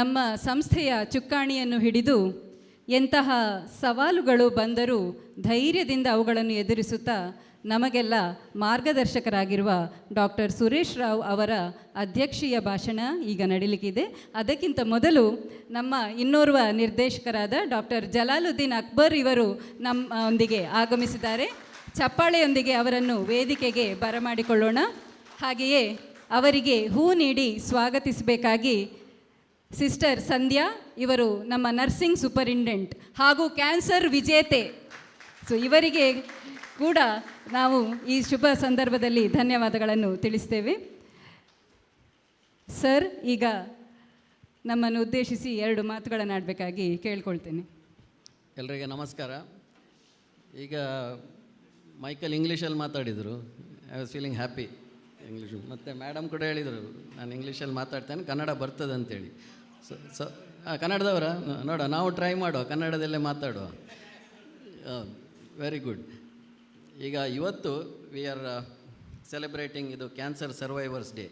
ನಮ್ಮ ಸಂಸ್ಥೆಯ ಚುಕ್ಕಾಣಿಯನ್ನು ಹಿಡಿದು ಎಂತಹ ಸವಾಲುಗಳು ಬಂದರೂ ಧೈರ್ಯದಿಂದ ಅವುಗಳನ್ನು ಎದುರಿಸುತ್ತಾ ನಮಗೆಲ್ಲ ಮಾರ್ಗದರ್ಶಕರಾಗಿರುವ ಡಾಕ್ಟರ್ ಸುರೇಶ್ ರಾವ್ ಅವರ ಅಧ್ಯಕ್ಷೀಯ ಭಾಷಣ ಈಗ ನಡೀಲಿಕ್ಕಿದೆ. ಅದಕ್ಕಿಂತ ಮೊದಲು ನಮ್ಮ ಇನ್ನೋರ್ವ ನಿರ್ದೇಶಕರಾದ ಡಾಕ್ಟರ್ ಜಲಾಲುದ್ದೀನ್ ಅಕ್ಬರ್ ಇವರು ನಮ್ಮೊಂದಿಗೆ ಆಗಮಿಸಿದ್ದಾರೆ. ಚಪ್ಪಾಳೆಯೊಂದಿಗೆ ಅವರನ್ನು ವೇದಿಕೆಗೆ ಬರಮಾಡಿಕೊಳ್ಳೋಣ. ಹಾಗೆಯೇ ಅವರಿಗೆ ಹೂ ನೀಡಿ ಸ್ವಾಗತಿಸಬೇಕಾಗಿ ಸಿಸ್ಟರ್ ಸಂಧ್ಯಾ ಇವರು ನಮ್ಮ ನರ್ಸಿಂಗ್ ಸೂಪರಿಂಟೆಂಡೆಂಟ್ ಹಾಗೂ ಕ್ಯಾನ್ಸರ್ ವಿಜೇತೆ. ಸೊ ಇವರಿಗೆ ಕೂಡ ನಾವು ಈ ಶುಭ ಸಂದರ್ಭದಲ್ಲಿ ಧನ್ಯವಾದಗಳನ್ನು ತಿಳಿಸ್ತೇವೆ. ಸರ್, ಈಗ ನಮ್ಮನ್ನು ಉದ್ದೇಶಿಸಿ 2 ಮಾತುಗಳನ್ನು ಆಡಬೇಕಾಗಿ ಕೇಳ್ಕೊಳ್ತೇನೆ. ಎಲ್ಲರಿಗೆ ನಮಸ್ಕಾರ. ಈಗ ಮೈಕಲ್ ಇಂಗ್ಲೀಷಲ್ಲಿ ಮಾತಾಡಿದರು. I was feeling happy English. ಮತ್ತು ಮೇಡಮ್ ಕೂಡ ಹೇಳಿದರು ನಾನು ಇಂಗ್ಲೀಷಲ್ಲಿ ಮಾತಾಡ್ತೇನೆ, ಕನ್ನಡ ಬರ್ತದೆ ಅಂತೇಳಿ. ಸೊ ಕನ್ನಡದವರ ನೋಡುವ, ನಾವು ಟ್ರೈ ಮಾಡುವ, ಕನ್ನಡದಲ್ಲೇ ಮಾತಾಡುವ. Very good. ಈಗ ಇವತ್ತು ವಿ ಆರ್ ಸೆಲೆಬ್ರೇಟಿಂಗ್ ಇದು ಕ್ಯಾನ್ಸರ್ ಸರ್ವೈವರ್ಸ್ ಡೇ.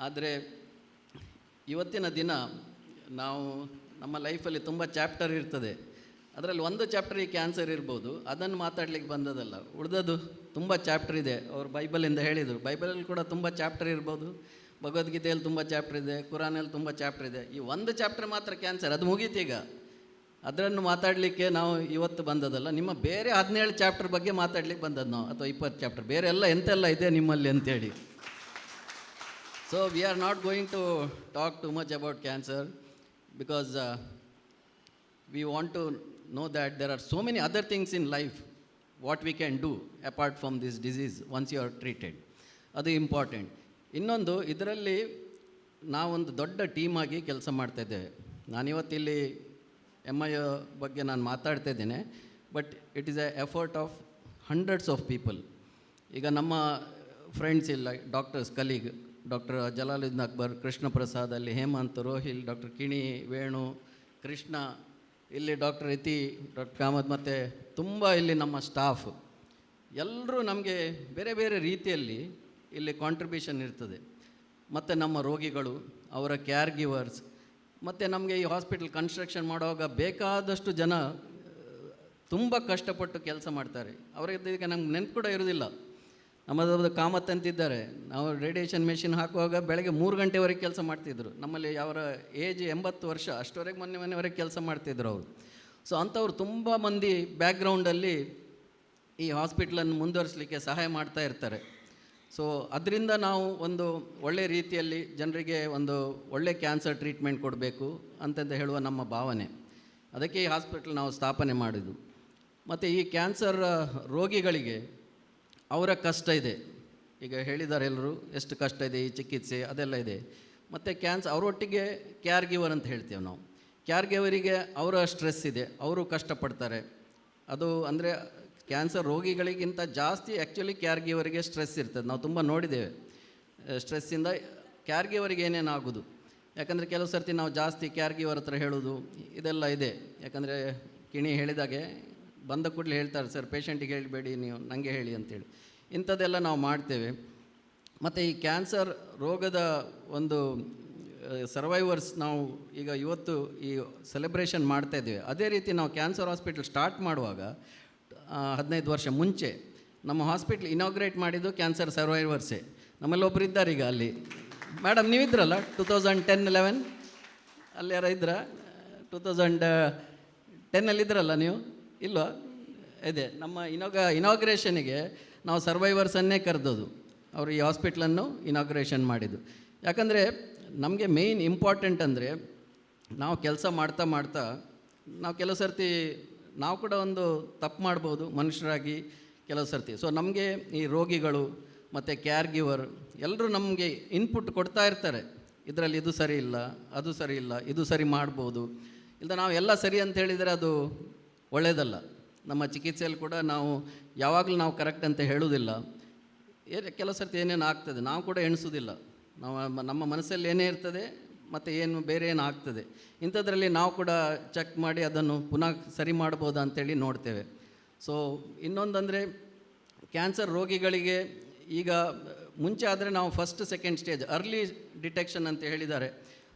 ಆದರೆ ಇವತ್ತಿನ ದಿನ ನಾವು ನಮ್ಮ ಲೈಫಲ್ಲಿ ತುಂಬ ಚಾಪ್ಟರ್ ಇರ್ತದೆ. ಅದರಲ್ಲಿ ಒಂದು ಚಾಪ್ಟರ್ ಈ ಕ್ಯಾನ್ಸರ್ ಇರ್ಬೋದು, ಅದನ್ನು ಮಾತಾಡ್ಲಿಕ್ಕೆ ಬಂದದಲ್ಲ. ಉಳಿದದ್ದು ತುಂಬ ಚಾಪ್ಟರ್ ಇದೆ. ಅವರು ಬೈಬಲಿಂದ ಹೇಳಿದರು, ಬೈಬಲಲ್ಲಿ ಕೂಡ ತುಂಬ ಚಾಪ್ಟರ್ ಇರ್ಬೋದು, ಭಗವದ್ಗೀತೆಯಲ್ಲಿ ತುಂಬ ಚಾಪ್ಟರ್ ಇದೆ, ಕುರಾನಲ್ಲಿ ತುಂಬ ಚಾಪ್ಟರ್ ಇದೆ. ಈ ಒಂದು ಚಾಪ್ಟರ್ ಮಾತ್ರ ಕ್ಯಾನ್ಸರ್, ಅದು ಮುಗೀತೀಗ. ಅದನ್ನು ಮಾತಾಡಲಿಕ್ಕೆ ನಾವು ಇವತ್ತು ಬಂದದಲ್ಲ. ನಿಮ್ಮ ಬೇರೆ 17 ಚಾಪ್ಟರ್ ಬಗ್ಗೆ ಮಾತಾಡ್ಲಿಕ್ಕೆ ಬಂದದ್ದು ನಾವು, ಅಥವಾ 20 ಚಾಪ್ಟರ್ ಬೇರೆ ಎಲ್ಲ ಎಂತೆಲ್ಲ ಇದೆ ನಿಮ್ಮಲ್ಲಿ ಅಂತೇಳಿ. So we are not going to talk too much about cancer because we want to know that there are so many other things in life what we can do apart from this disease once you are treated. ಅದು important. ಇನ್ನೊಂದು, ಇದರಲ್ಲಿ ನಾವೊಂದು ದೊಡ್ಡ ಟೀಮಾಗಿ ಕೆಲಸ ಮಾಡ್ತಾಯಿದ್ದೇವೆ. ನಾನಿವತ್ತಿಲ್ಲಿ MI ಬಗ್ಗೆ ನಾನು ಮಾತಾಡ್ತಾ ಇದ್ದೇನೆ, but it is A effort of hundreds of people. ಈಗ ನಮ್ಮ ಫ್ರೆಂಡ್ಸ್ ಇಲ್ಲ, doctors colleague doctor Jalaluddin Akbar, Krishna Prasad, ಅಲ್ಲಿ ಹೇಮಂತ್, ರೋಹಿಲ್, ಡಾಕ್ಟರ್ ಕಿಣಿ, ವೇಣು, ಕೃಷ್ಣ, ಇಲ್ಲಿ ಡಾಕ್ಟರ್ ಇತಿ, ಡಾಕ್ಟರ್ ಕಾಮತ್, ಮತ್ತು ತುಂಬ ಇಲ್ಲಿ ನಮ್ಮ ಸ್ಟಾಫ್ ಎಲ್ಲರೂ ನಮಗೆ ಬೇರೆ ಬೇರೆ ರೀತಿಯಲ್ಲಿ ಇಲ್ಲಿ ಕಾಂಟ್ರಿಬ್ಯೂಷನ್ ಇರ್ತದೆ. ಮತ್ತು ನಮ್ಮ ರೋಗಿಗಳು, ಅವರ ಕೇರ್ ಗಿವರ್ಸ್, ಮತ್ತು ನಮಗೆ ಈ ಹಾಸ್ಪಿಟಲ್ ಕನ್ಸ್ಟ್ರಕ್ಷನ್ ಮಾಡುವಾಗ ಬೇಕಾದಷ್ಟು ಜನ ತುಂಬ ಕಷ್ಟಪಟ್ಟು ಕೆಲಸ ಮಾಡ್ತಾರೆ. ಅವರಿಗೆ ನಮ್ಗೆ ನೆನಪು ಕೂಡ ಇರೋದಿಲ್ಲ. ನಮ್ಮದು ಕಾಮತ್ ಅಂತಿದ್ದಾರೆ, ನಾವು ರೇಡಿಯೇಷನ್ ಮೆಷಿನ್ ಹಾಕುವಾಗ ಬೆಳಗ್ಗೆ 3 ಗಂಟೆವರೆಗೆ ಕೆಲಸ ಮಾಡ್ತಿದ್ರು. ನಮ್ಮಲ್ಲಿ ಅವರ ಏಜ್ 80 ವರ್ಷ, ಅಷ್ಟವರೆಗೆ ಮೊನ್ನೆವರೆಗೆ ಕೆಲಸ ಮಾಡ್ತಿದ್ರು ಅವರು. ಸೊ ಅಂಥವ್ರು ತುಂಬ ಮಂದಿ ಬ್ಯಾಕ್ಗ್ರೌಂಡಲ್ಲಿ ಈ ಹಾಸ್ಪಿಟ್ಲನ್ನು ಮುಂದುವರಿಸಲಿಕ್ಕೆ ಸಹಾಯ ಮಾಡ್ತಾ ಇರ್ತಾರೆ. ಸೊ ಅದರಿಂದ ನಾವು ಒಂದು ಒಳ್ಳೆಯ ರೀತಿಯಲ್ಲಿ ಜನರಿಗೆ ಒಂದು ಒಳ್ಳೆ ಕ್ಯಾನ್ಸರ್ ಟ್ರೀಟ್ಮೆಂಟ್ ಕೊಡಬೇಕು ಅಂತಂದು ಹೇಳುವ ನಮ್ಮ ಭಾವನೆ. ಅದಕ್ಕೆ ಈ ಹಾಸ್ಪಿಟಲ್ ನಾವು ಸ್ಥಾಪನೆ ಮಾಡಿದ್ದು. ಮತ್ತು ಈ ಕ್ಯಾನ್ಸರ್ ರೋಗಿಗಳಿಗೆ ಅವರ ಕಷ್ಟ ಇದೆ, ಈಗ ಹೇಳಿದ್ದಾರೆ ಎಲ್ಲರೂ, ಎಷ್ಟು ಕಷ್ಟ ಇದೆ ಈ ಚಿಕಿತ್ಸೆ, ಅದೆಲ್ಲ ಇದೆ. ಮತ್ತು ಅವರೊಟ್ಟಿಗೆ ಕೇರ್ ಗಿವರ್ ಅಂತ ಹೇಳ್ತೇವೆ ನಾವು. ಕೇರ್ ಗಿವರಿಗೆ ಅವರ ಸ್ಟ್ರೆಸ್ ಇದೆ, ಅವರು ಕಷ್ಟಪಡ್ತಾರೆ. ಅದು ಅಂದರೆ ಕ್ಯಾನ್ಸರ್ ರೋಗಿಗಳಿಗಿಂತ ಜಾಸ್ತಿ ಆ್ಯಕ್ಚುಲಿ ಕೇರ್ ಗಿವರಿಗೆ ಸ್ಟ್ರೆಸ್ ಇರ್ತದೆ. ನಾವು ತುಂಬ ನೋಡಿದ್ದೇವೆ. ಸ್ಟ್ರೆಸ್ಸಿಂದ ಕೇರ್ ಗಿವರಿಗೆ ಏನೇನಾಗೋದು. ಯಾಕಂದರೆ ಕೆಲವು ಸರ್ತಿ ನಾವು ಜಾಸ್ತಿ ಕೇರ್ ಗಿವರ್ ಹತ್ರ ಹೇಳೋದು ಇದೆಲ್ಲ ಇದೆ. ಯಾಕಂದರೆ ಕಿಣಿ ಹೇಳಿದಾಗೆ ಬಂದ ಕೂಡಲೇ ಹೇಳ್ತಾರೆ, ಸರ್ ಪೇಷಂಟಿಗೆ ಹೇಳಬೇಡಿ, ನೀವು ನನಗೆ ಹೇಳಿ ಅಂತೇಳಿ. ಇಂಥದ್ದೆಲ್ಲ ನಾವು ಮಾಡ್ತೇವೆ. ಮತ್ತು ಈ ಕ್ಯಾನ್ಸರ್ ರೋಗದ ಒಂದು ಸರ್ವೈವರ್ಸ್ ನಾವು ಈಗ ಇವತ್ತು ಈ ಸೆಲೆಬ್ರೇಷನ್ ಮಾಡ್ತಾಯಿದ್ದೇವೆ. ಅದೇ ರೀತಿ ನಾವು ಕ್ಯಾನ್ಸರ್ ಹಾಸ್ಪಿಟಲ್ ಸ್ಟಾರ್ಟ್ ಮಾಡುವಾಗ 15 ವರ್ಷ ಮುಂಚೆ ನಮ್ಮ ಹಾಸ್ಪಿಟ್ಲ್ ಇನಾಗ್ರೇಟ್ ಮಾಡಿದ್ದು ಕ್ಯಾನ್ಸರ್ ಸರ್ವೈವರ್ಸೇ. ನಮ್ಮಲ್ಲಿ ಒಬ್ಬರು ಇದ್ದಾರೆ ಈಗ ಅಲ್ಲಿ. ಮೇಡಮ್ ನೀವಿದ್ರಲ್ಲ 2010-11 ಅಲ್ಲಿ ಯಾರ ಇದ್ರ? 2010 ನೀವು ಇಲ್ವಾ? ಇದೆ. ನಮ್ಮ ಇನಾಗ್ರೇಷನಿಗೆ ನಾವು ಸರ್ವೈವರ್ಸನ್ನೇ ಕರೆದೋದು. ಅವರು ಈ ಹಾಸ್ಪಿಟ್ಲನ್ನು ಇನಾಗ್ರೇಷನ್ ಮಾಡಿದ್ದು. ಯಾಕಂದರೆ ನಮಗೆ ಮೇಯ್ನ್ ಇಂಪಾರ್ಟೆಂಟ್ ಅಂದರೆ ನಾವು ಕೆಲಸ ಮಾಡ್ತಾ ನಾವು ಕೆಲವು ಸರ್ತಿ ನಾವು ಕೂಡ ಒಂದು ತಪ್ಪು ಮಾಡ್ಬೋದು ಮನುಷ್ಯರಾಗಿ ಕೆಲವು ಸರ್ತಿ. ಸೊ ನಮಗೆ ಈ ರೋಗಿಗಳು ಮತ್ತು ಕೇರ್ ಗಿವರ್ ಎಲ್ಲರೂ ನಮಗೆ ಇನ್ಪುಟ್ ಕೊಡ್ತಾ ಇರ್ತಾರೆ. ಇದರಲ್ಲಿ ಇದು ಸರಿ ಇಲ್ಲ, ಅದು ಸರಿ ಇಲ್ಲ, ಇದು ಸರಿ ಮಾಡ್ಬೋದು. ಇಲ್ಲ ನಾವು ಎಲ್ಲ ಸರಿ ಅಂತ ಹೇಳಿದರೆ ಅದು ಒಳ್ಳೆಯದಲ್ಲ. ನಮ್ಮ ಚಿಕಿತ್ಸೆಯಲ್ಲಿ ಕೂಡ ನಾವು ಯಾವಾಗಲೂ ನಾವು ಕರೆಕ್ಟ್ ಅಂತ ಹೇಳೋದಿಲ್ಲ. ಕೆಲವು ಸರ್ತಿ ಏನೇನು ಆಗ್ತದೆ ನಾವು ಕೂಡ ಎಣಿಸೋದಿಲ್ಲ. ನಾವು ನಮ್ಮ ಮನಸ್ಸಲ್ಲಿ ಏನೇ ಇರ್ತದೆ ಮತ್ತು ಏನು ಬೇರೆ ಏನು ಆಗ್ತದೆ, ಇಂಥದ್ರಲ್ಲಿ ನಾವು ಕೂಡ ಚೆಕ್ ಮಾಡಿ ಅದನ್ನು ಪುನಃ ಸರಿ ಮಾಡ್ಬೋದಾ ಅಂತೇಳಿ ನೋಡ್ತೇವೆ. ಸೊ ಇನ್ನೊಂದಂದರೆ ಕ್ಯಾನ್ಸರ್ ರೋಗಿಗಳಿಗೆ ಈಗ ಮುಂಚೆ ಆದರೆ ನಾವು first second stage early detection ಅಂತ ಹೇಳಿದ್ದಾರೆ.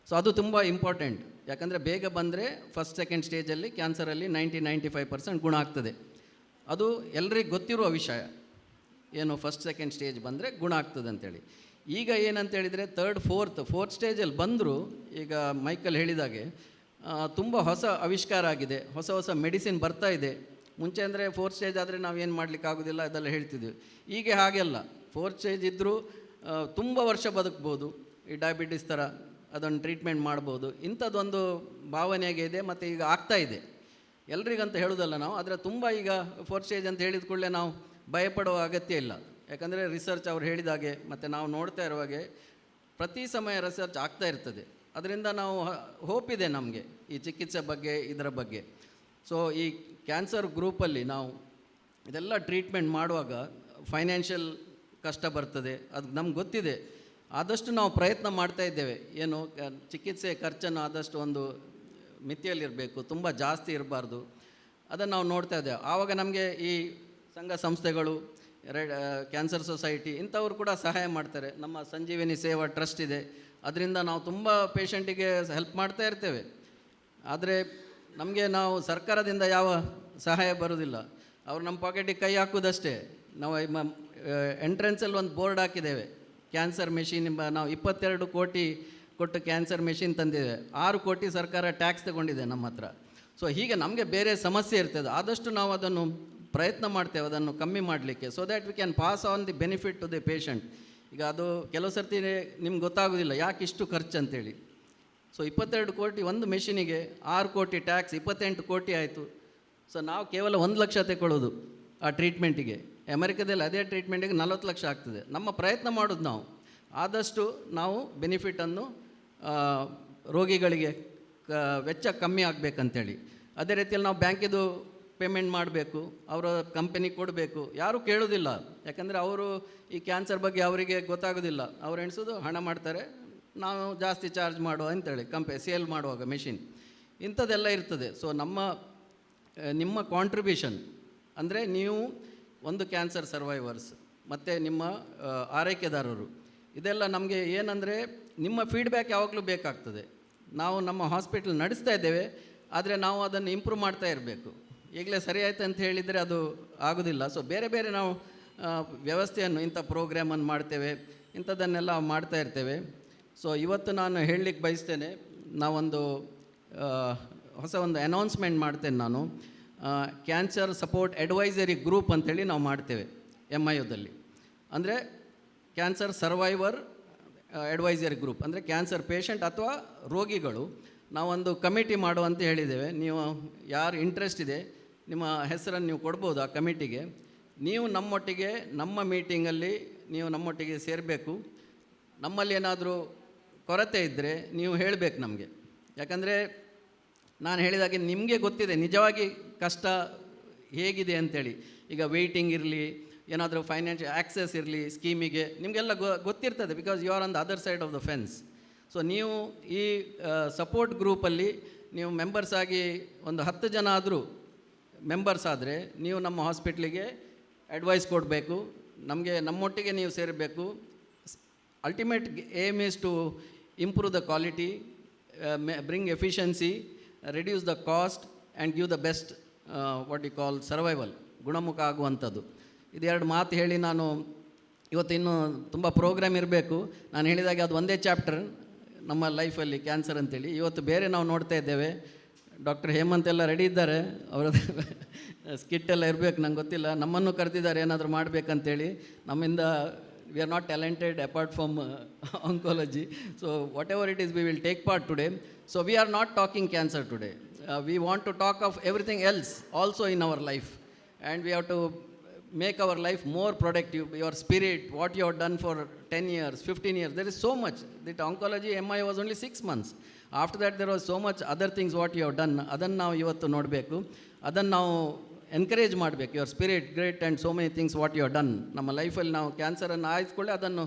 ಸೊ ಅದು ತುಂಬ ಇಂಪಾರ್ಟೆಂಟ್. ಯಾಕಂದರೆ ಬೇಗ ಬಂದರೆ ಫಸ್ಟ್ ಸೆಕೆಂಡ್ ಸ್ಟೇಜಲ್ಲಿ ಕ್ಯಾನ್ಸರಲ್ಲಿ 90-95% ಗುಣ ಆಗ್ತದೆ. ಅದು ಎಲ್ರಿಗೂ ಗೊತ್ತಿರುವ ವಿಷಯ, ಏನು ಫಸ್ಟ್ ಸೆಕೆಂಡ್ ಸ್ಟೇಜ್ ಬಂದರೆ ಗುಣ ಆಗ್ತದೆ ಅಂತೇಳಿ. ಈಗ ಏನಂತೇಳಿದರೆ ಫೋರ್ತ್ ಸ್ಟೇಜಲ್ಲಿ ಬಂದರೂ, ಈಗ ಮೈಕಲ್ ಹೇಳಿದಾಗೆ ತುಂಬ ಹೊಸ ಆವಿಷ್ಕಾರ ಆಗಿದೆ, ಹೊಸ ಮೆಡಿಸಿನ್ ಬರ್ತಾ ಇದೆ. ಮುಂಚೆ ಅಂದರೆ ಫೋರ್ತ್ ಸ್ಟೇಜ್ ಆದರೆ ನಾವೇನು ಮಾಡಲಿಕ್ಕೆ ಆಗೋದಿಲ್ಲ ಅದೆಲ್ಲ ಹೇಳ್ತಿದ್ವಿ. ಈಗ ಹಾಗೆಲ್ಲ, ಫೋರ್ತ್ ಸ್ಟೇಜ್ ಇದ್ದರೂ ತುಂಬ ವರ್ಷ ಬದುಕ್ಬೋದು. ಈ ಡಯಾಬಿಟಿಸ್ ಥರ ಅದನ್ನು ಟ್ರೀಟ್ಮೆಂಟ್ ಮಾಡ್ಬೋದು. ಇಂಥದ್ದೊಂದು ಭಾವನೆಗೆ ಇದೆ, ಮತ್ತು ಈಗ ಆಗ್ತಾ ಇದೆ. ಎಲ್ರಿಗಂತ ಹೇಳೋದಲ್ಲ ನಾವು, ಆದರೆ ತುಂಬ ಈಗ ಫೋರ್ತ್ ಸ್ಟೇಜ್ ಅಂತ ಹೇಳಿದ ಕೂಡಲೇ ನಾವು ಭಯಪಡುವ ಅಗತ್ಯ ಇಲ್ಲ. ಯಾಕಂದರೆ ರಿಸರ್ಚ್ ಅವ್ರು ಹೇಳಿದಾಗೆ ಮತ್ತು ನಾವು ನೋಡ್ತಾ ಇರುವಾಗೆ ಪ್ರತಿ ಸಮಯ ರಿಸರ್ಚ್ ಆಗ್ತಾ ಇರ್ತದೆ. ಅದರಿಂದ ನಾವು ಹೋಪ್ ಇದೆ ನಮಗೆ ಈ ಚಿಕಿತ್ಸೆ ಬಗ್ಗೆ, ಇದರ ಬಗ್ಗೆ. ಸೊ ಈ ಕ್ಯಾನ್ಸರ್ ಗ್ರೂಪಲ್ಲಿ ನಾವು ಇದೆಲ್ಲ ಟ್ರೀಟ್ಮೆಂಟ್ ಮಾಡುವಾಗ ಫೈನಾನ್ಷಿಯಲ್ ಕಷ್ಟ ಬರ್ತದೆ, ಅದು ನಮ್ಗೆ ಗೊತ್ತಿದೆ. ಆದಷ್ಟು ನಾವು ಪ್ರಯತ್ನ ಮಾಡ್ತಾ ಇದ್ದೇವೆ, ಏನು ಚಿಕಿತ್ಸೆ ಖರ್ಚನ್ನು ಆದಷ್ಟು ಒಂದು ಮಿತಿಯಲ್ಲಿರಬೇಕು, ತುಂಬ ಜಾಸ್ತಿ ಇರಬಾರ್ದು. ಅದನ್ನು ನಾವು ನೋಡ್ತಾ ಇದ್ದೇವೆ. ಆವಾಗ ನಮಗೆ ಈ ಸಂಘ ಸಂಸ್ಥೆಗಳು, ಕ್ಯಾನ್ಸರ್ ಸೊಸೈಟಿ ಇಂಥವ್ರು ಕೂಡ ಸಹಾಯ ಮಾಡ್ತಾರೆ. ನಮ್ಮ ಸಂಜೀವಿನಿ ಸೇವಾ ಟ್ರಸ್ಟ್ ಇದೆ, ಅದರಿಂದ ನಾವು ತುಂಬ ಪೇಷಂಟಿಗೆ ಹೆಲ್ಪ್ ಮಾಡ್ತಾ ಇರ್ತೇವೆ. ಆದರೆ ನಮಗೆ ನಾವು ಸರ್ಕಾರದಿಂದ ಯಾವ ಸಹಾಯ ಬರೋದಿಲ್ಲ. ಅವ್ರು ನಮ್ಮ ಪಾಕೆಟಿಗೆ ಕೈ ಹಾಕೋದಷ್ಟೇ. ನಾವು ಎಂಟ್ರೆನ್ಸಲ್ಲಿ ಒಂದು ಬೋರ್ಡ್ ಹಾಕಿದ್ದೇವೆ, ಕ್ಯಾನ್ಸರ್ ಮೆಷಿನ್. ನಾವು 22 ಕೋಟಿ ಕೊಟ್ಟು ಕ್ಯಾನ್ಸರ್ ಮೆಷಿನ್ ತಂದಿದ್ದೇವೆ. 6 ಕೋಟಿ ಸರ್ಕಾರ ಟ್ಯಾಕ್ಸ್ ತಗೊಂಡಿದೆ ನಮ್ಮ ಹತ್ರ. ಸೊ ಹೀಗೆ ನಮಗೆ ಬೇರೆ ಸಮಸ್ಯೆ ಇರ್ತದೆ. ಆದಷ್ಟು ನಾವು ಅದನ್ನು ಪ್ರಯತ್ನ ಮಾಡ್ತೇವೆ ಅದನ್ನು ಕಮ್ಮಿ ಮಾಡಲಿಕ್ಕೆ, so that we can pass on the benefit to the patient. ಈಗ ಅದು ಕೆಲವು ಸರ್ತಿ ನಿಮ್ಗೆ ಗೊತ್ತಾಗೋದಿಲ್ಲ ಯಾಕೆ ಇಷ್ಟು ಖರ್ಚು ಅಂತೇಳಿ. ಸೊ 22 ಕೋಟಿ ಒಂದು ಮೆಷಿನಿಗೆ, 6 ಕೋಟಿ ಟ್ಯಾಕ್ಸ್, 28 ಕೋಟಿ ಆಯಿತು. ಸೊ ನಾವು ಕೇವಲ 1 ಲಕ್ಷ ತಗೊಳ್ಳೋದು ಆ ಟ್ರೀಟ್ಮೆಂಟಿಗೆ. ಅಮೆರಿಕದಲ್ಲಿ ಅದೇ ಟ್ರೀಟ್ಮೆಂಟಿಗೆ 40 ಲಕ್ಷ ಆಗ್ತದೆ. ನಮ್ಮ ಪ್ರಯತ್ನ ಮಾಡೋದು ನಾವು ಆದಷ್ಟು ನಾವು ಬೆನಿಫಿಟನ್ನು ರೋಗಿಗಳಿಗೆ ವೆಚ್ಚ ಕಮ್ಮಿ ಆಗಬೇಕಂತೇಳಿ. ಅದೇ ರೀತಿಯಲ್ಲಿ ನಾವು ಬ್ಯಾಂಕಿದು ಪೇಮೆಂಟ್ ಮಾಡಬೇಕು, ಅವರ ಕಂಪನಿ ಕೊಡಬೇಕು. ಯಾರೂ ಕೇಳೋದಿಲ್ಲ, ಯಾಕಂದರೆ ಅವರು ಈ ಕ್ಯಾನ್ಸರ್ ಬಗ್ಗೆ ಅವರಿಗೆ ಗೊತ್ತಾಗೋದಿಲ್ಲ. ಅವ್ರು ಎಣಿಸೋದು ಹಣ ಮಾಡ್ತಾರೆ, ನಾವು ಜಾಸ್ತಿ ಚಾರ್ಜ್ ಮಾಡುವ ಅಂತೇಳಿ ಸೇಲ್ ಮಾಡುವಾಗ ಮೆಷಿನ್ ಇಂಥದ್ದೆಲ್ಲ ಇರ್ತದೆ. ಸೊ ನಿಮ್ಮ ಕಾಂಟ್ರಿಬ್ಯೂಷನ್ ಅಂದರೆ ನೀವು ಒಂದು ಕ್ಯಾನ್ಸರ್ ಸರ್ವೈವರ್ಸ್ ಮತ್ತು ನಿಮ್ಮ ಆರೈಕೆದಾರರು, ಇದೆಲ್ಲ ನಮಗೆ ಏನಂದರೆ ನಿಮ್ಮ ಫೀಡ್ಬ್ಯಾಕ್ ಯಾವಾಗಲೂ ಬೇಕಾಗ್ತದೆ. ನಾವು ನಮ್ಮ ಹಾಸ್ಪಿಟಲ್ ನಡೆಸ್ತಾ ಇದ್ದೇವೆ, ಆದರೆ ನಾವು ಅದನ್ನು ಇಂಪ್ರೂವ್ ಮಾಡ್ತಾ ಇರಬೇಕು. ಈಗಲೇ ಸರಿ ಆಯ್ತು ಅಂತ ಹೇಳಿದರೆ ಅದು ಆಗೋದಿಲ್ಲ. ಸೊ ಬೇರೆ ನಾವು ವ್ಯವಸ್ಥೆಯನ್ನು, ಇಂಥ ಪ್ರೋಗ್ರಾಮನ್ನು ಮಾಡ್ತೇವೆ, ಇಂಥದ್ದನ್ನೆಲ್ಲ ಮಾಡ್ತಾ ಇರ್ತೇವೆ. ಸೊ ಇವತ್ತು ನಾನು ಹೇಳಲಿಕ್ಕೆ ಬಯಸ್ತೇನೆ, ನಾವೊಂದು ಹೊಸ ಒಂದು ಅನೌನ್ಸ್ಮೆಂಟ್ ಮಾಡ್ತೇನೆ ನಾನು. ಕ್ಯಾನ್ಸರ್ ಸಪೋರ್ಟ್ ಅಡ್ವೈಸರಿ ಗ್ರೂಪ್ ಅಂಥೇಳಿ ನಾವು ಮಾಡ್ತೇವೆ MIOದಲ್ಲಿ. ಅಂದರೆ ಕ್ಯಾನ್ಸರ್ ಸರ್ವೈವರ್ ಅಡ್ವೈಸರಿ ಗ್ರೂಪ್, ಅಂದರೆ ಕ್ಯಾನ್ಸರ್ ಪೇಷಂಟ್ ಅಥವಾ ರೋಗಿಗಳು ನಾವೊಂದು ಕಮಿಟಿ ಮಾಡುವಂತ ಹೇಳಿದ್ದೇವೆ. ನೀವು ಯಾರು ಇಂಟ್ರೆಸ್ಟ್ ಇದೆ ನಿಮ್ಮ ಹೆಸರನ್ನು ನೀವು ಕೊಡ್ಬೋದು ಆ ಕಮಿಟಿಗೆ. ನೀವು ನಮ್ಮೊಟ್ಟಿಗೆ ನಮ್ಮ ಮೀಟಿಂಗಲ್ಲಿ ನೀವು ನಮ್ಮೊಟ್ಟಿಗೆ ಸೇರಬೇಕು. ನಮ್ಮಲ್ಲಿ ಏನಾದರೂ ಕೊರತೆ ಇದ್ದರೆ ನೀವು ಹೇಳಬೇಕು ನಮಗೆ. ಯಾಕಂದರೆ ನಾನು ಹೇಳಿದಾಗೆ ನಿಮಗೆ ಗೊತ್ತಿದೆ ನಿಜವಾಗಿ ಕಷ್ಟ ಹೇಗಿದೆ ಅಂಥೇಳಿ. ಈಗ ವೆಯ್ಟಿಂಗ್ ಇರಲಿ, ಏನಾದರೂ ಫೈನಾನ್ಷಿಯಲ್ ಆ್ಯಕ್ಸೆಸ್ ಇರಲಿ ಸ್ಕೀಮಿಗೆ, ನಿಮಗೆಲ್ಲ ಗೊತ್ತಿರ್ತದೆ, because you are on the other side of the fence. So ನೀವು ಈ ಸಪೋರ್ಟ್ ಗ್ರೂಪಲ್ಲಿ ನೀವು ಮೆಂಬರ್ಸ್ ಆಗಿ ಒಂದು 10 ಜನ ಆದರೂ ಮೆಂಬರ್ಸ್ ಆದರೆ ನೀವು ನಮ್ಮ ಹಾಸ್ಪಿಟ್ಲಿಗೆ ಅಡ್ವೈಸ್ ಕೊಡಬೇಕು, ನಮ್ಮೊಟ್ಟಿಗೆ ನೀವು ಸೇರಬೇಕು. Ultimate aim is to improve the quality, bring efficiency, reduce the cost and give the best what you call survival, ಗುಣಮುಖ ಆಗುವಂಥದ್ದು. ಇದೆರಡು ಮಾತು ಹೇಳಿ ನಾನು ಇವತ್ತು ಇನ್ನೂ ತುಂಬ ಪ್ರೋಗ್ರಾಮ್ ಇರಬೇಕು. ನಾನು ಹೇಳಿದಾಗೆ ಅದು ಒಂದೇ ಚಾಪ್ಟರ್ ನಮ್ಮ ಲೈಫಲ್ಲಿ ಕ್ಯಾನ್ಸರ್ ಅಂತೇಳಿ. ಇವತ್ತು ಬೇರೆ ನಾವು ನೋಡ್ತಾ ಇದ್ದೇವೆ. ಡಾಕ್ಟರ್ ಹೇಮಂತ್ ಎಲ್ಲ ರೆಡಿ ಇದ್ದಾರೆ, ಅವರದ್ದು ಸ್ಕಿಟ್ಟೆಲ್ಲ ಇರಬೇಕು, ನಂಗೆ ಗೊತ್ತಿಲ್ಲ. ನಮ್ಮನ್ನು ಕರೆದಿದ್ದಾರೆ ಏನಾದರೂ ಮಾಡಬೇಕಂತೇಳಿ. ನಮ್ಮಿಂದ we are not talented apart from oncology. So whatever it is, we will take part today. So we are not talking cancer today. We want to talk of everything else also in our life. And we have to make our life more productive. Your spirit, what you have done for 10 years, 15 years, there is so much. That oncology MI was only 6 months. After that there was so much other things what you have done. Adannu ನಾವು ಇವತ್ತು ನೋಡಬೇಕು, ಅದನ್ನು ನಾವು encourage ಮಾಡಬೇಕು. Your spirit great and so many things what you have done. ನಮ್ಮ ಲೈಫಲ್ಲಿ ನಾವು ಕ್ಯಾನ್ಸರನ್ನು ಆಯ್ದುಕೊಳ್ಳಿ, ಅದನ್ನು